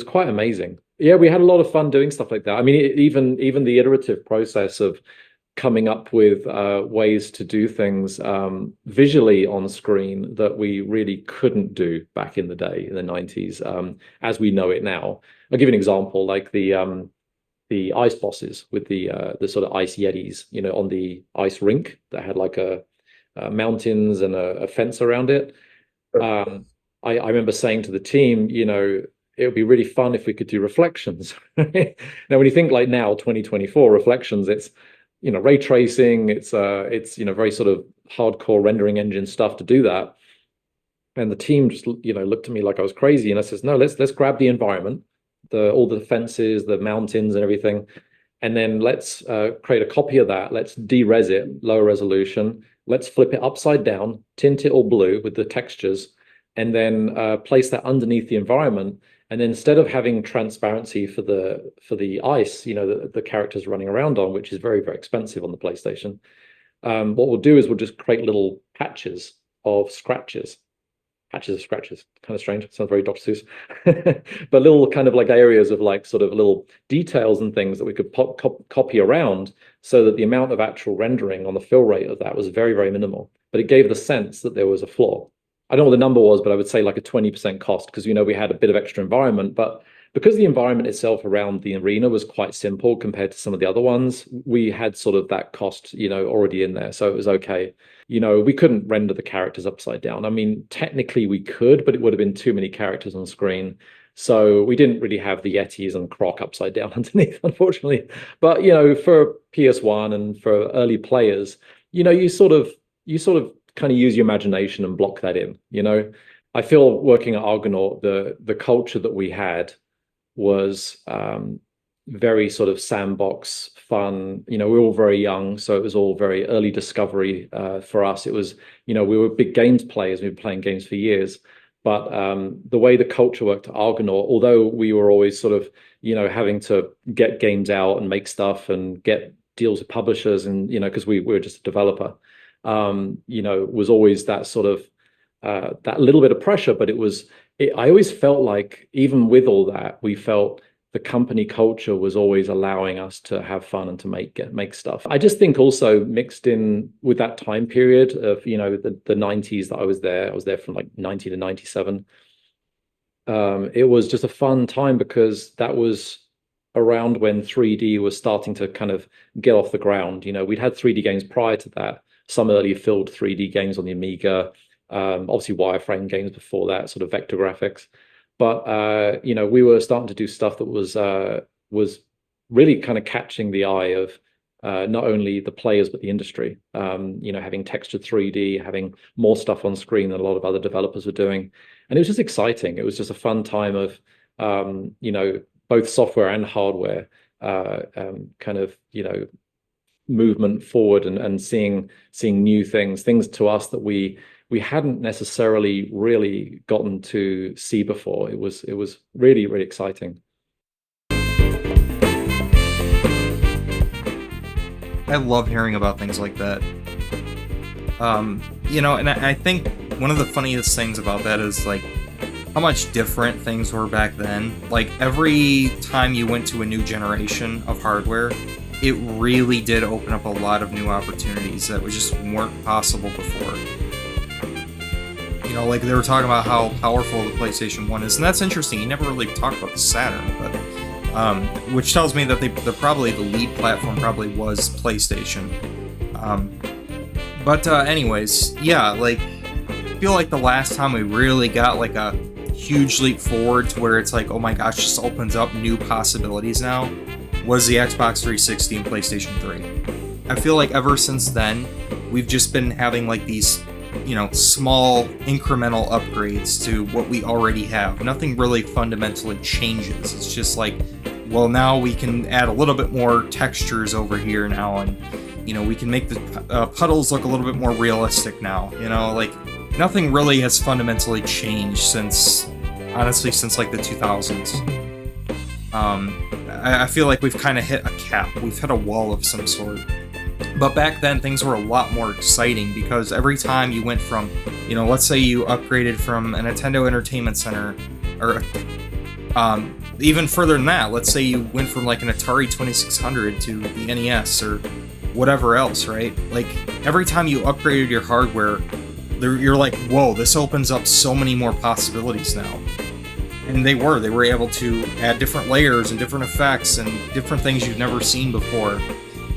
F: quite amazing. Yeah, we had a lot of fun doing stuff like that. I mean, even the iterative process of coming up with ways to do things visually on screen that we really couldn't do back in the day in the 90s, as we know it now. I'll give you an example, like the ice bosses with the sort of ice yetis, on the ice rink that had like a mountains and a fence around it. I remember saying to the team, it would be really fun if we could do reflections. Now, when you think like now, 2024 reflections, it's ray tracing, it's very sort of hardcore rendering engine stuff to do that. And the team just looked at me like I was crazy, and I says, no, let's grab the environment, all the fences, the mountains, and everything, and then let's create a copy of that. Let's de-res it, lower resolution. Let's flip it upside down, tint it all blue with the textures, and then place that underneath the environment. And then instead of having transparency for the ice, the characters running around on, which is very, very expensive on the PlayStation, what we'll do is we'll just create little patches of scratches. Patches of scratches, kind of strange. Sounds very Dr. Seuss, but little kind of like areas of like sort of little details and things that we could copy around, so that the amount of actual rendering on the fill rate of that was very, very minimal. But it gave the sense that there was a flaw. I don't know what the number was, but I would say like a 20% cost, because we had a bit of extra environment. But because the environment itself around the arena was quite simple compared to some of the other ones, we had sort of that cost, already in there. So it was okay. We couldn't render the characters upside down. I mean, technically we could, but it would have been too many characters on screen. So we didn't really have the Yetis and Croc upside down underneath, unfortunately. But, for PS1 and for early players, you sort of kind of use your imagination and block that in. I feel working at Argonaut, the culture that we had was very sort of sandbox fun. We were all very young, so it was all very early discovery for us. It was, we were big games players. We've been playing games for years. But the way the culture worked at Argonaut, although we were always sort of, having to get games out and make stuff and get deals with publishers, and, because we were just a developer, was always that sort of that little bit of pressure. But I always felt like, even with all that, we felt the company culture was always allowing us to have fun and to make stuff. I just think also mixed in with that time period of, the 90s that I was there from like 90 to 97. It was just a fun time, because that was around when 3D was starting to kind of get off the ground. We'd had 3D games prior to that, some early filled 3D games on the Amiga, obviously wireframe games before that, sort of vector graphics. But we were starting to do stuff that was really kind of catching the eye of not only the players but the industry. Having textured 3D, having more stuff on screen than a lot of other developers were doing, and it was just exciting. It was just a fun time of both software and hardware kind of movement forward, and seeing new things to us that we hadn't necessarily really gotten to see before. It was really, really exciting.
A: I love hearing about things like that. And I think one of the funniest things about that is like how much different things were back then. Like every time you went to a new generation of hardware, it really did open up a lot of new opportunities that just weren't possible before. Like they were talking about how powerful the PlayStation 1 is, and that's interesting. You never really talked about the Saturn, but which tells me that probably the lead platform probably was PlayStation. Anyways, yeah, like I feel like the last time we really got like a huge leap forward to where it's like, oh my gosh, this opens up new possibilities now, was the Xbox 360 and PlayStation 3. I feel like ever since then, we've just been having like these small incremental upgrades to what we already have. Nothing really fundamentally changes. It's just like, well, now we can add a little bit more textures over here now, and we can make the puddles look a little bit more realistic now. Like nothing really has fundamentally changed since like the 2000s. I feel like we've kind of hit a cap. We've hit a wall of some sort. But back then, things were a lot more exciting, because every time you went from, let's say you upgraded from a Nintendo Entertainment Center, or Even further than that, let's say you went from like an Atari 2600 to the NES or whatever else, right? Like every time you upgraded your hardware, you're like, whoa, this opens up so many more possibilities now. And they were able to add different layers and different effects and different things you've never seen before.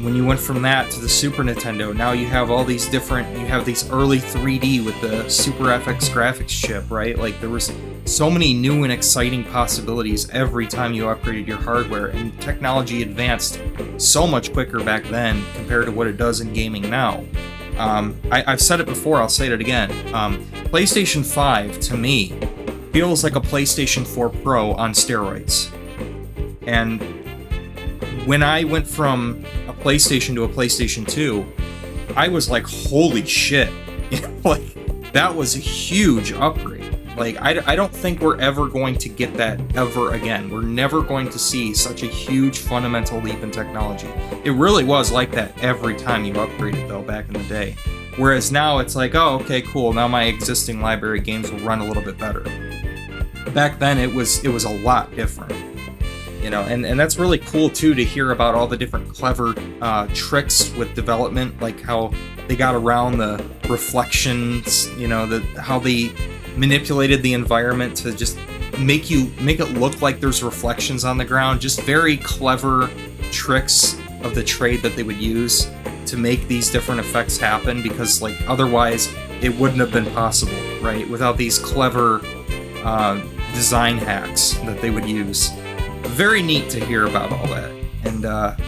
A: When you went from that to the Super Nintendo, now you have all these different, you have these early 3D with the Super FX graphics chip, right? Like there was so many new and exciting possibilities every time you upgraded your hardware, and technology advanced so much quicker back then compared to what it does in gaming now. I've said it before, I'll say it again. PlayStation 5, to me, feels like a PlayStation 4 Pro on steroids. And when I went from a PlayStation to a PlayStation 2, I was like, holy shit. Like, that was a huge upgrade. Like, I don't think we're ever going to get that ever again. We're never going to see such a huge fundamental leap in technology. It really was like that every time you upgraded, though, back in the day. Whereas now it's like, oh, okay, cool, now my existing library games will run a little bit better. Back then, it was a lot different. You know, and that's really cool, too, to hear about all the different clever tricks with development, like how they got around the reflections, you know, how they manipulated the environment to just make it look like there's reflections on the ground. Just very clever tricks of the trade that they would use to make these different effects happen, because like otherwise it wouldn't have been possible, right? Without these clever design hacks that they would use. Very neat to hear about all that. And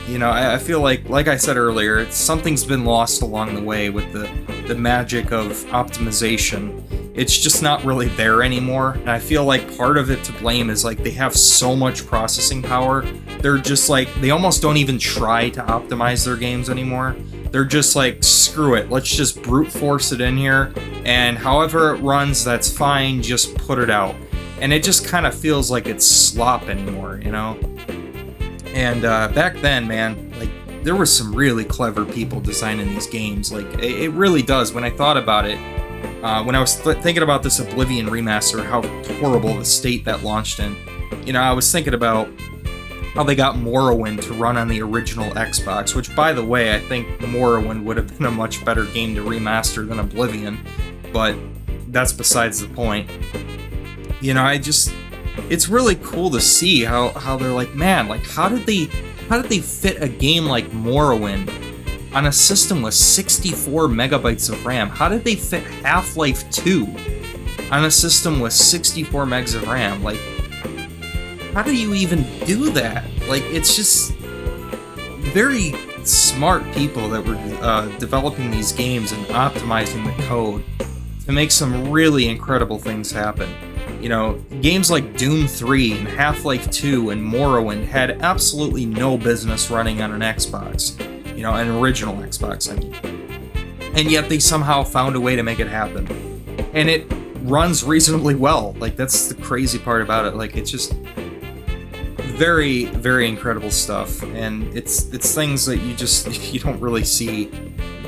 A: you know, I feel like I said earlier, something's been lost along the way with the magic of optimization. It's just not really there anymore, and I feel like part of it to blame is like they have so much processing power. They're just like, they almost don't even try to optimize their games anymore. They're just like, screw it, let's just brute force it in here, and however it runs, that's fine, just put it out. And it just kind of feels like it's slop anymore, you know? And back then, man, like, there were some really clever people designing these games. Like, it really does. When I thought about it, when I was thinking about this Oblivion remaster, how horrible the state that launched in, you know, I was thinking about how they got Morrowind to run on the original Xbox, which, by the way, I think Morrowind would have been a much better game to remaster than Oblivion, but that's besides the point. You know, it's really cool to see how they're like, man, like, how did they fit a game like Morrowind on a system with 64 megabytes of RAM? How did they fit Half-Life 2 on a system with 64 megs of RAM? Like, how do you even do that? Like, it's just very smart people that were developing these games and optimizing the code to make some really incredible things happen. You know, games like Doom 3 and Half-Life 2 and Morrowind had absolutely no business running on an Xbox. You know, an original Xbox, I mean. And yet they somehow found a way to make it happen. And it runs reasonably well. Like, that's the crazy part about it. Like, it's just very, very incredible stuff. And it's things that you don't really see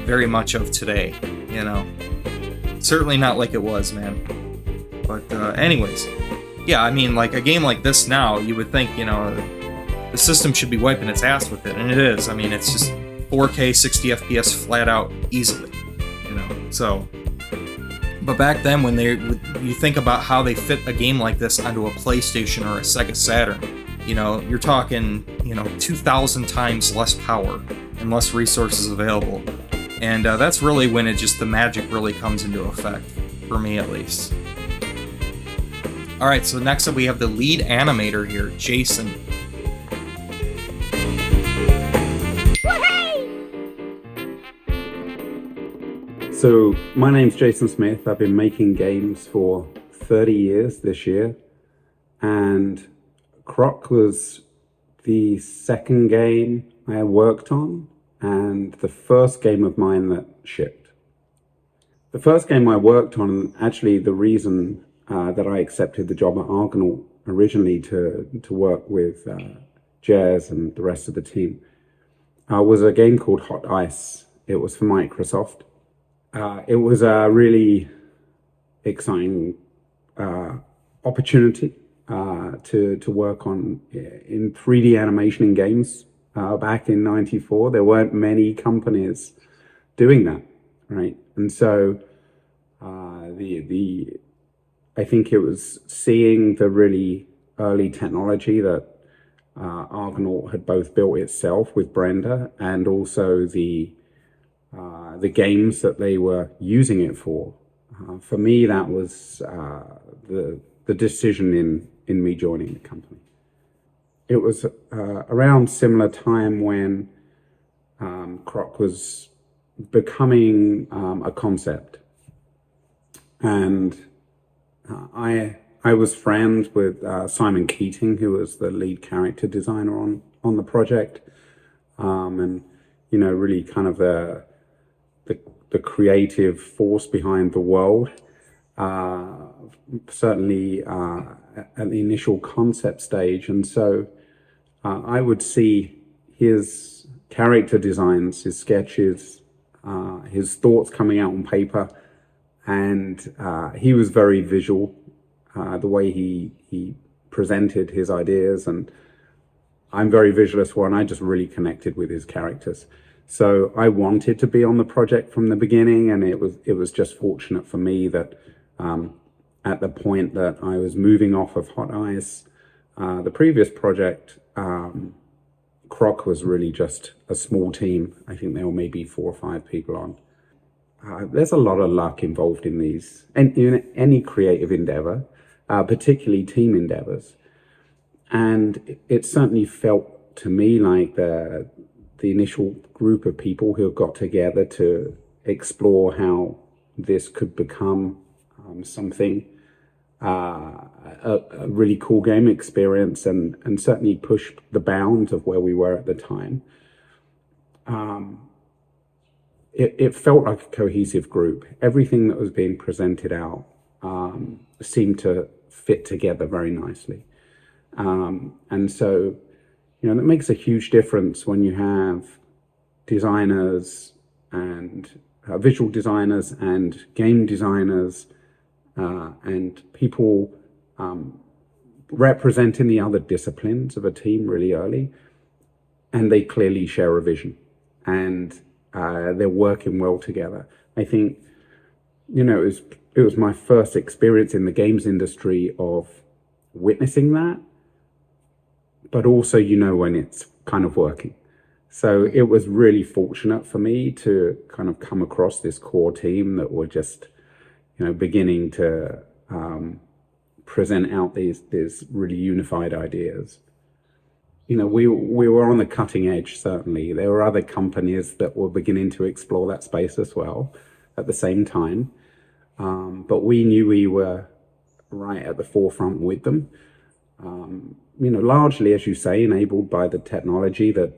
A: very much of today, you know. Certainly not like it was, man. But anyways, yeah, I mean, like, a game like this now, you would think, you know, the system should be wiping its ass with it, and it is. I mean, it's just 4K 60 FPS flat out easily, you know. So, but back then, when you think about how they fit a game like this onto a PlayStation or a Sega Saturn, you know, you're talking, you know, 2,000 times less power and less resources available, and that's really when the magic really comes into effect, for me at least. Alright, so next up we have the lead animator here, Jason.
G: So, my name's Jason Smith. I've been making games for 30 years this year, and Croc was the second game I worked on, and the first game of mine that shipped. The first game I worked on, actually the reason that I accepted the job at Argonaut originally to work with Jez and the rest of the team, was a game called Hot Ice. It was for Microsoft. It was a really exciting opportunity to work on in 3D animation in games back in '94. There weren't many companies doing that, right? And so I think it was seeing the really early technology that Argonaut had both built itself with Brenda, and also the games that they were using it for. For me, that was the decision in me joining the company. It was around similar time when Croc was becoming a concept, and I was friends with Simon Keating, who was the lead character designer on the project, and really kind of the creative force behind the world. Certainly at the initial concept stage, and so I would see his character designs, his sketches, his thoughts coming out on paper, and he was very visual. The way he presented his ideas, and I'm very visual as well, and I just really connected with his characters. So I wanted to be on the project from the beginning, and it was just fortunate for me that at the point that I was moving off of Hot Eyes, the previous project, Croc was really just a small team. I think there were maybe 4 or 5 people on. There's a lot of luck involved in these, and in any creative endeavor, particularly team endeavors. And it certainly felt to me like the initial group of people who got together to explore how this could become something, a really cool game experience, and certainly push the bounds of where we were at the time. It felt like a cohesive group. Everything that was being presented out seemed to fit together very nicely. And so, that makes a huge difference when you have designers and visual designers and game designers and people representing the other disciplines of a team really early, and they clearly share a vision, and they're working well together. I think, it was my first experience in the games industry of witnessing that, but also when it's kind of working. So it was really fortunate for me to kind of come across this core team that were just, beginning to present out these really unified ideas. We were on the cutting edge, certainly. There were other companies that were beginning to explore that space as well at the same time. But we knew we were right at the forefront with them. Largely, as you say, enabled by the technology that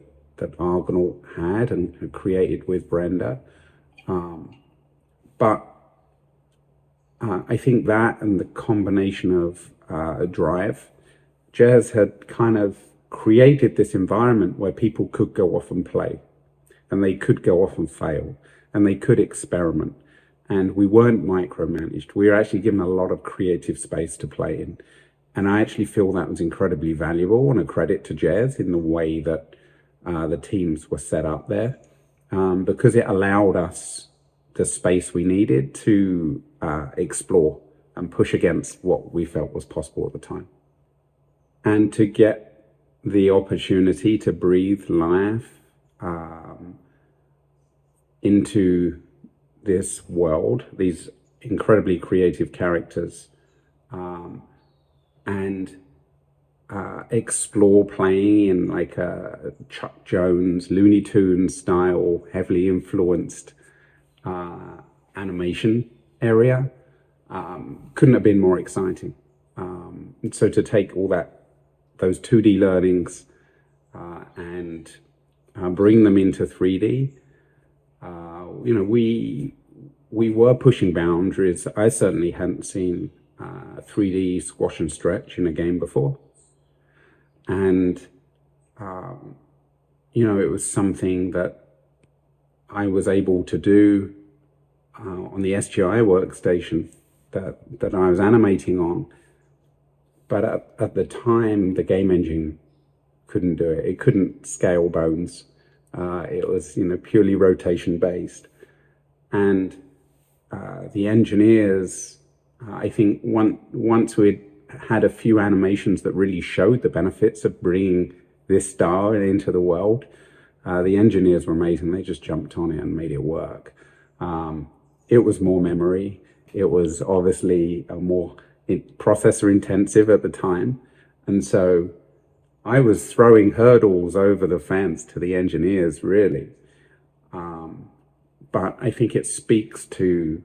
G: Argonaut had and had created with Brenda. But I think that, and the combination of drive, Jez had kind of created this environment where people could go off and play, and they could go off and fail, and they could experiment. And we weren't micromanaged. We were actually given a lot of creative space to play in. And I actually feel that was incredibly valuable, and a credit to Jez in the way that the teams were set up there, because it allowed us the space we needed to explore and push against what we felt was possible at the time. And to get the opportunity to breathe life into this world, these incredibly creative characters, and explore playing in like a Chuck Jones, Looney Tunes style, heavily influenced animation area, couldn't have been more exciting. And so to take all those 2D learnings and bring them into 3D, we were pushing boundaries. I certainly hadn't seen 3D squash and stretch in a game before. And, it was something that I was able to do on the SGI workstation that I was animating on but at the time, the game engine couldn't do it. It couldn't scale bones. It was, purely rotation based. And the engineers, I think once we'd had a few animations that really showed the benefits of bringing this style into the world, the engineers were amazing. They just jumped on it and made it work. It was more memory. It was obviously a more processor intensive at the time. And so I was throwing hurdles over the fence to the engineers, really. But I think it speaks to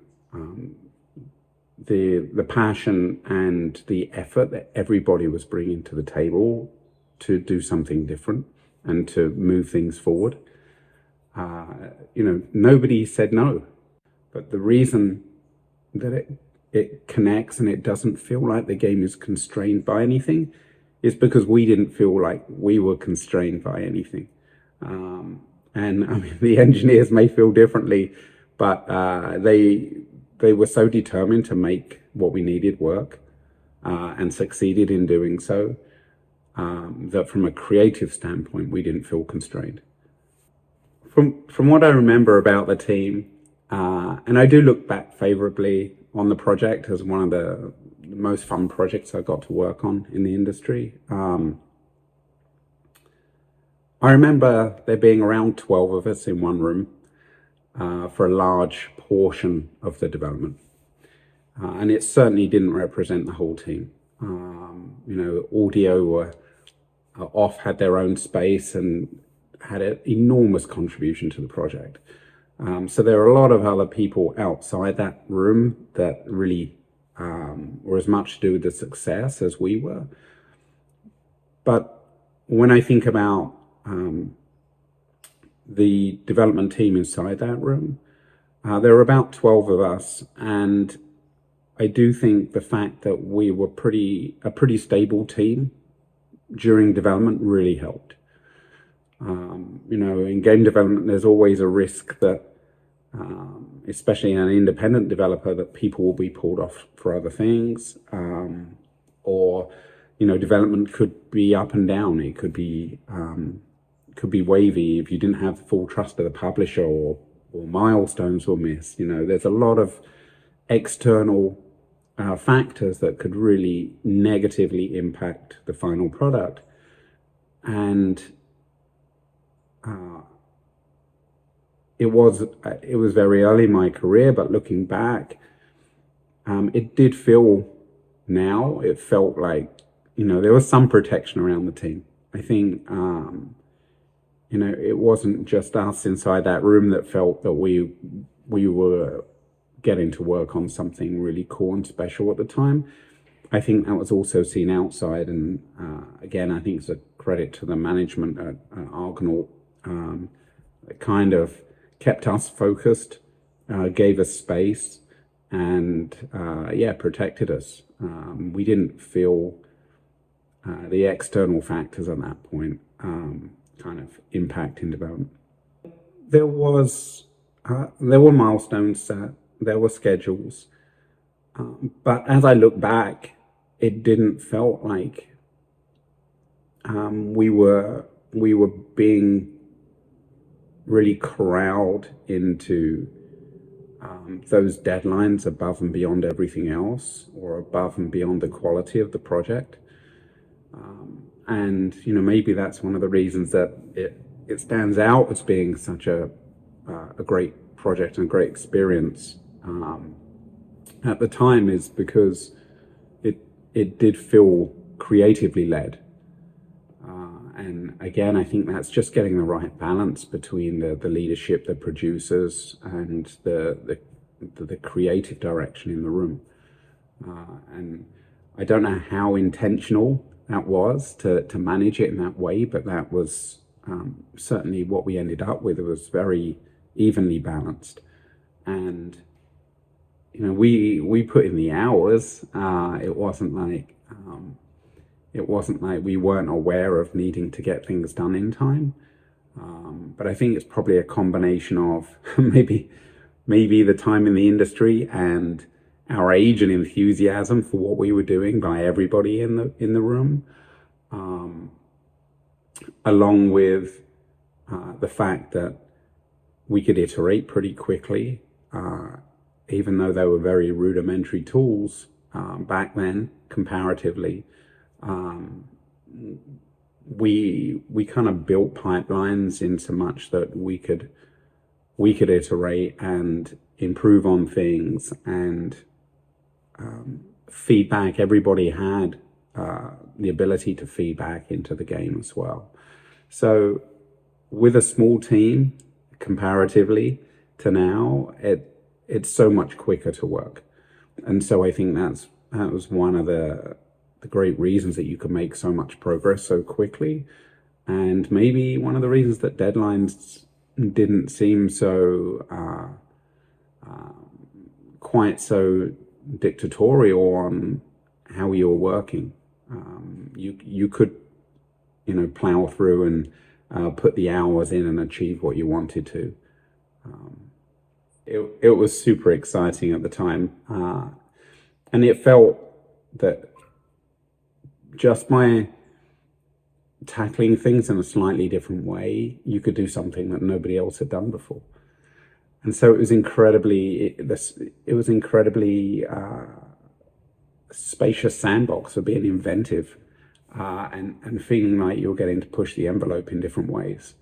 G: the passion and the effort that everybody was bringing to the table to do something different and to move things forward. Nobody said no. But the reason that it connects and it doesn't feel like the game is constrained by anything is because we didn't feel like we were constrained by anything. And I mean, the engineers may feel differently, but they were so determined to make what we needed work and succeeded in doing so, that from a creative standpoint, we didn't feel constrained. From what I remember about the team, and I do look back favorably on the project as one of the most fun projects I got to work on in the industry. I remember there being around 12 of us in one room for a large portion of the development. And it certainly didn't represent the whole team. Audio were off, had their own space and had an enormous contribution to the project. So there are a lot of other people outside that room that really were as much to do with the success as we were. But when I think about the development team inside that room, there were about 12 of us, and I do think the fact that we were a pretty stable team during development really helped. In game development, there's always a risk that, especially an independent developer, that people will be pulled off for other things, or development could be up and down. It could be wavy if you didn't have the full trust of the publisher, or milestones were missed. There's a lot of external factors that could really negatively impact the final product. And it was very early in my career, but looking back, it did feel it felt like, there was some protection around the team. I think, it wasn't just us inside that room that felt that we were getting to work on something really cool and special at the time. I think that was also seen outside, and again, I think it's a credit to the management at Argonaut. It kind of kept us focused, gave us space, and protected us. We didn't feel the external factors at that point kind of impacting development. There were milestones set, there were schedules, but as I look back, it didn't felt like we were being really corralled into those deadlines above and beyond everything else, or above and beyond the quality of the project. And maybe that's one of the reasons that it stands out as being such a great project and a great experience at the time, is because it did feel creatively led. And again, I think that's just getting the right balance between the leadership, the producers, and the creative direction in the room. And I don't know how intentional that was to manage it in that way, but that was certainly what we ended up with. It was very evenly balanced. And we put in the hours. It wasn't like we weren't aware of needing to get things done in time. But I think it's probably a combination of maybe the time in the industry and our age and enthusiasm for what we were doing by everybody in the room, along with the fact that we could iterate pretty quickly, even though they were very rudimentary tools back then comparatively. We kind of built pipelines in so much that we could iterate and improve on things, and feedback. Everybody had the ability to feedback into the game as well. So with a small team, comparatively to now, it's so much quicker to work. And so I think that was one of the great reasons that you could make so much progress so quickly, and maybe one of the reasons that deadlines didn't seem so quite so dictatorial on how you were working. You could, plow through and put the hours in and achieve what you wanted to. It was super exciting at the time, and it felt that just by tackling things in a slightly different way, you could do something that nobody else had done before. And so it was incredibly spacious sandbox for being inventive, and feeling like you're getting to push the envelope in different ways.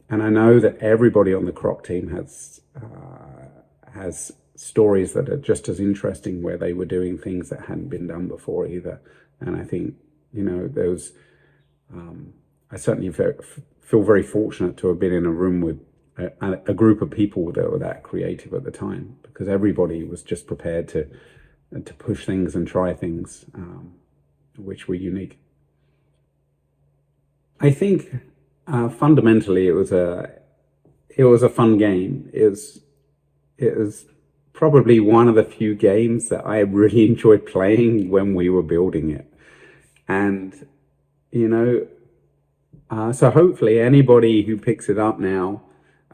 G: And I know that everybody on the Croc team has stories that are just as interesting, where they were doing things that hadn't been done before either. And I think, those, I certainly feel very fortunate to have been in a room with a group of people that were that creative at the time, because everybody was just prepared to push things and try things, which were unique. I think fundamentally it was a fun game. It was probably one of the few games that I really enjoyed playing when we were building it. And, so hopefully anybody who picks it up now,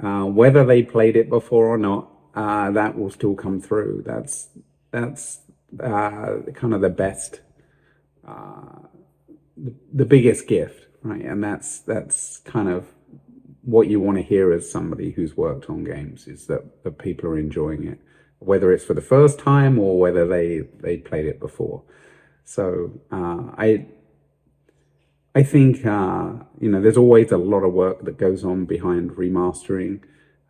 G: whether they played it before or not, that will still come through. That's kind of the best, the biggest gift, right? And that's kind of what you want to hear as somebody who's worked on games, is that the people are enjoying it, whether it's for the first time or whether they played it before. So I think there's always a lot of work that goes on behind remastering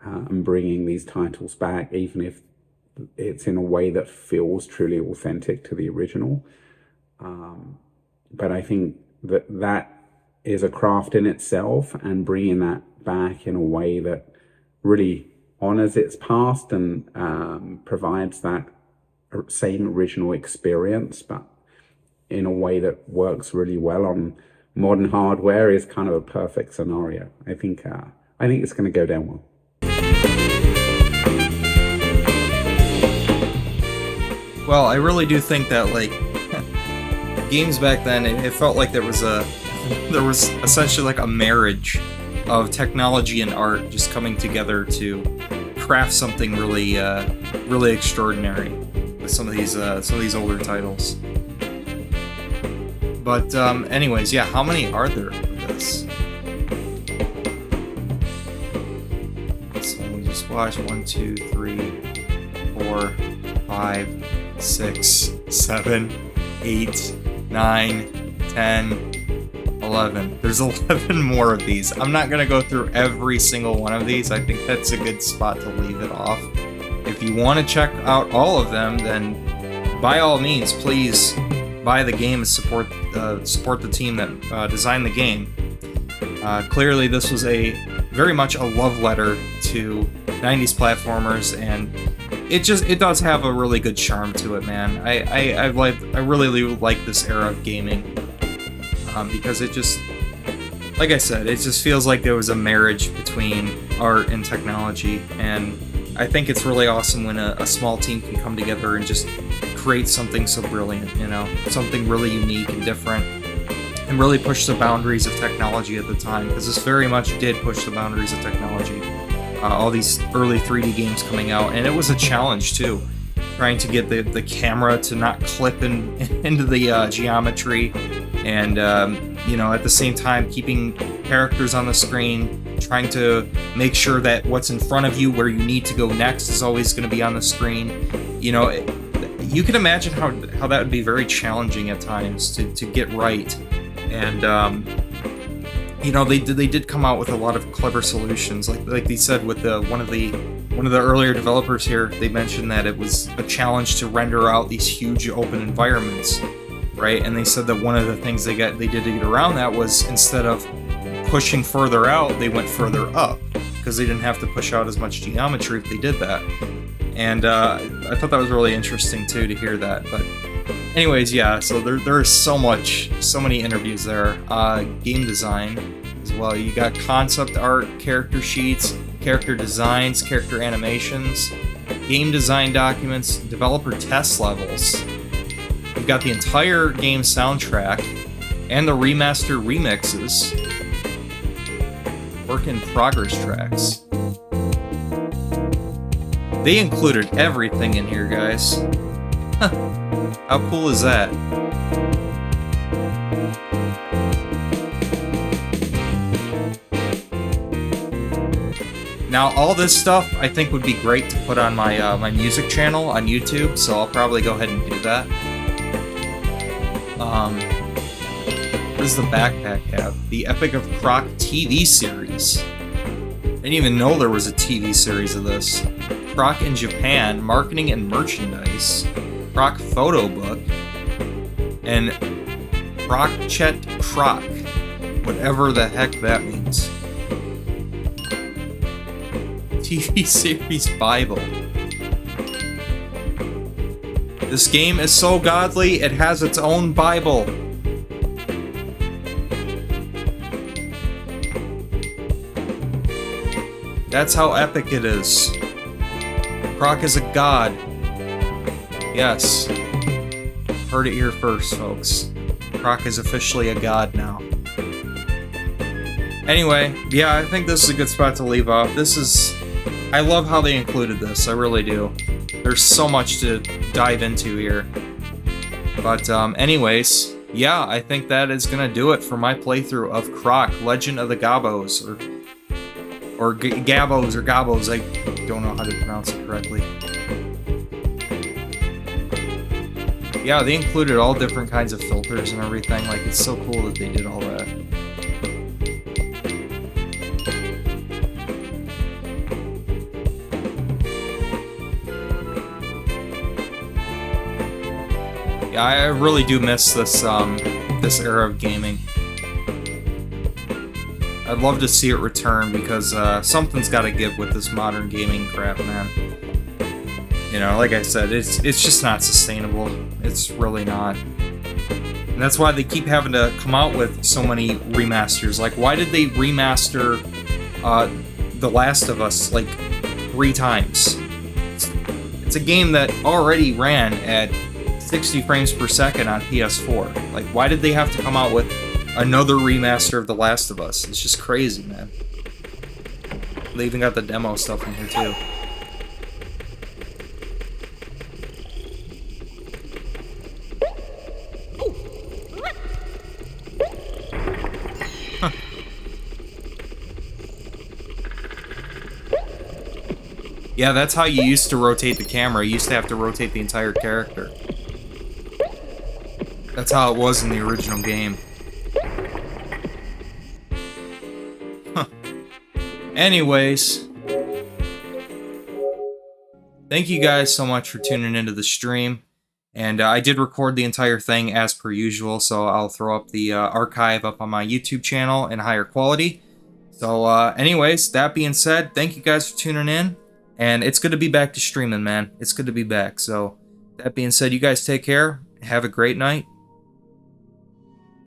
G: and bringing these titles back, even if it's in a way that feels truly authentic to the original. But I think that is a craft in itself, and bringing that back in a way that really honors its past and provides that same original experience, but in a way that works really well on modern hardware, is kind of a perfect scenario. I think it's going to go down well.
A: Well, I really do think that, games back then, it felt like there was essentially like a marriage of technology and art just coming together to craft something really, really extraordinary with some of these older titles. But anyways, yeah, how many are there of this? So we just watch 1, 2, 3, 4, 5, 6, 7, 8, 9, 10, 11. There's 11 more of these. I'm not gonna go through every single one of these. I think that's a good spot to leave it off. If you want to check out all of them, then by all means, please buy the game and support the team that designed the game. Clearly, this was very much a love letter to 90s platformers, and it does have a really good charm to it, man. I really like this era of gaming, because it just, like I said, it just feels like there was a marriage between art and technology, and I think it's really awesome when a small team can come together and just create something so brilliant, something really unique and different, and really push the boundaries of technology at the time, because this very much did push the boundaries of technology. All these early 3D games coming out, and it was a challenge too. trying to get the camera to not clip into the geometry, and you know, at the same time keeping characters on the screen, trying to make sure that what's in front of you, where you need to go next, is always going to be on the screen. You know, you can imagine how that would be very challenging at times to get right. And you know, they did come out with a lot of clever solutions, like they said with one of the earlier developers here. They mentioned that it was a challenge to render out these huge open environments, right? And they said that one of the things they did to get around that was, instead of pushing further out, they went further up, because they didn't have to push out as much geometry if they did that. And I thought that was really interesting too, to hear that. But anyways, yeah, so there is so many interviews there. Game design as well. You got concept art, character sheets, character designs, character animations, game design documents, developer test levels. You've got the entire game soundtrack and the remaster remixes, work in progress tracks. They included everything in here, guys. How cool is that? Now, all this stuff I think would be great to put on my my music channel on YouTube, so I'll probably go ahead and do that. What does the backpack have? The Epic of Croc TV series. I didn't even know there was a TV series of this. Croc in Japan, marketing and merchandise. Croc photo book. And Croc-chet Croc. Whatever the heck that means. TV series Bible. This game is so godly, it has its own Bible. That's how epic it is. Croc is a god. Yes. Heard it here first, folks. Croc is officially a god now. Anyway, yeah, I think this is a good spot to leave off. I love how they included this, I really do. There's so much to dive into here. But anyways, yeah, I think that is gonna do it for my playthrough of Croc, Legend of the Gobbos, or Gabbos, or Gobbos. I don't know how to pronounce it correctly. Yeah, they included all different kinds of filters and everything. Like, it's so cool that they did all that. Yeah, I really do miss this this era of gaming. I'd love to see it return, because something's got to give with this modern gaming crap, man. You know, like I said, it's just not sustainable. It's really not. And that's why they keep having to come out with so many remasters. Like, why did they remaster The Last of Us like 3 times? It's a game that already ran at 60 frames per second on PS4. Like, why did they have to come out with another remaster of The Last of Us? It's just crazy, man. They even got the demo stuff in here, too. Huh. Yeah, that's how you used to rotate the camera. You used to have to rotate the entire character. That's how it was in the original game. Huh. Anyways, thank you guys so much for tuning into the stream. And I did record the entire thing as per usual, so I'll throw up the archive up on my YouTube channel in higher quality. So anyways, that being said, thank you guys for tuning in. And it's good to be back to streaming, man. It's good to be back. So that being said, you guys take care. Have a great night.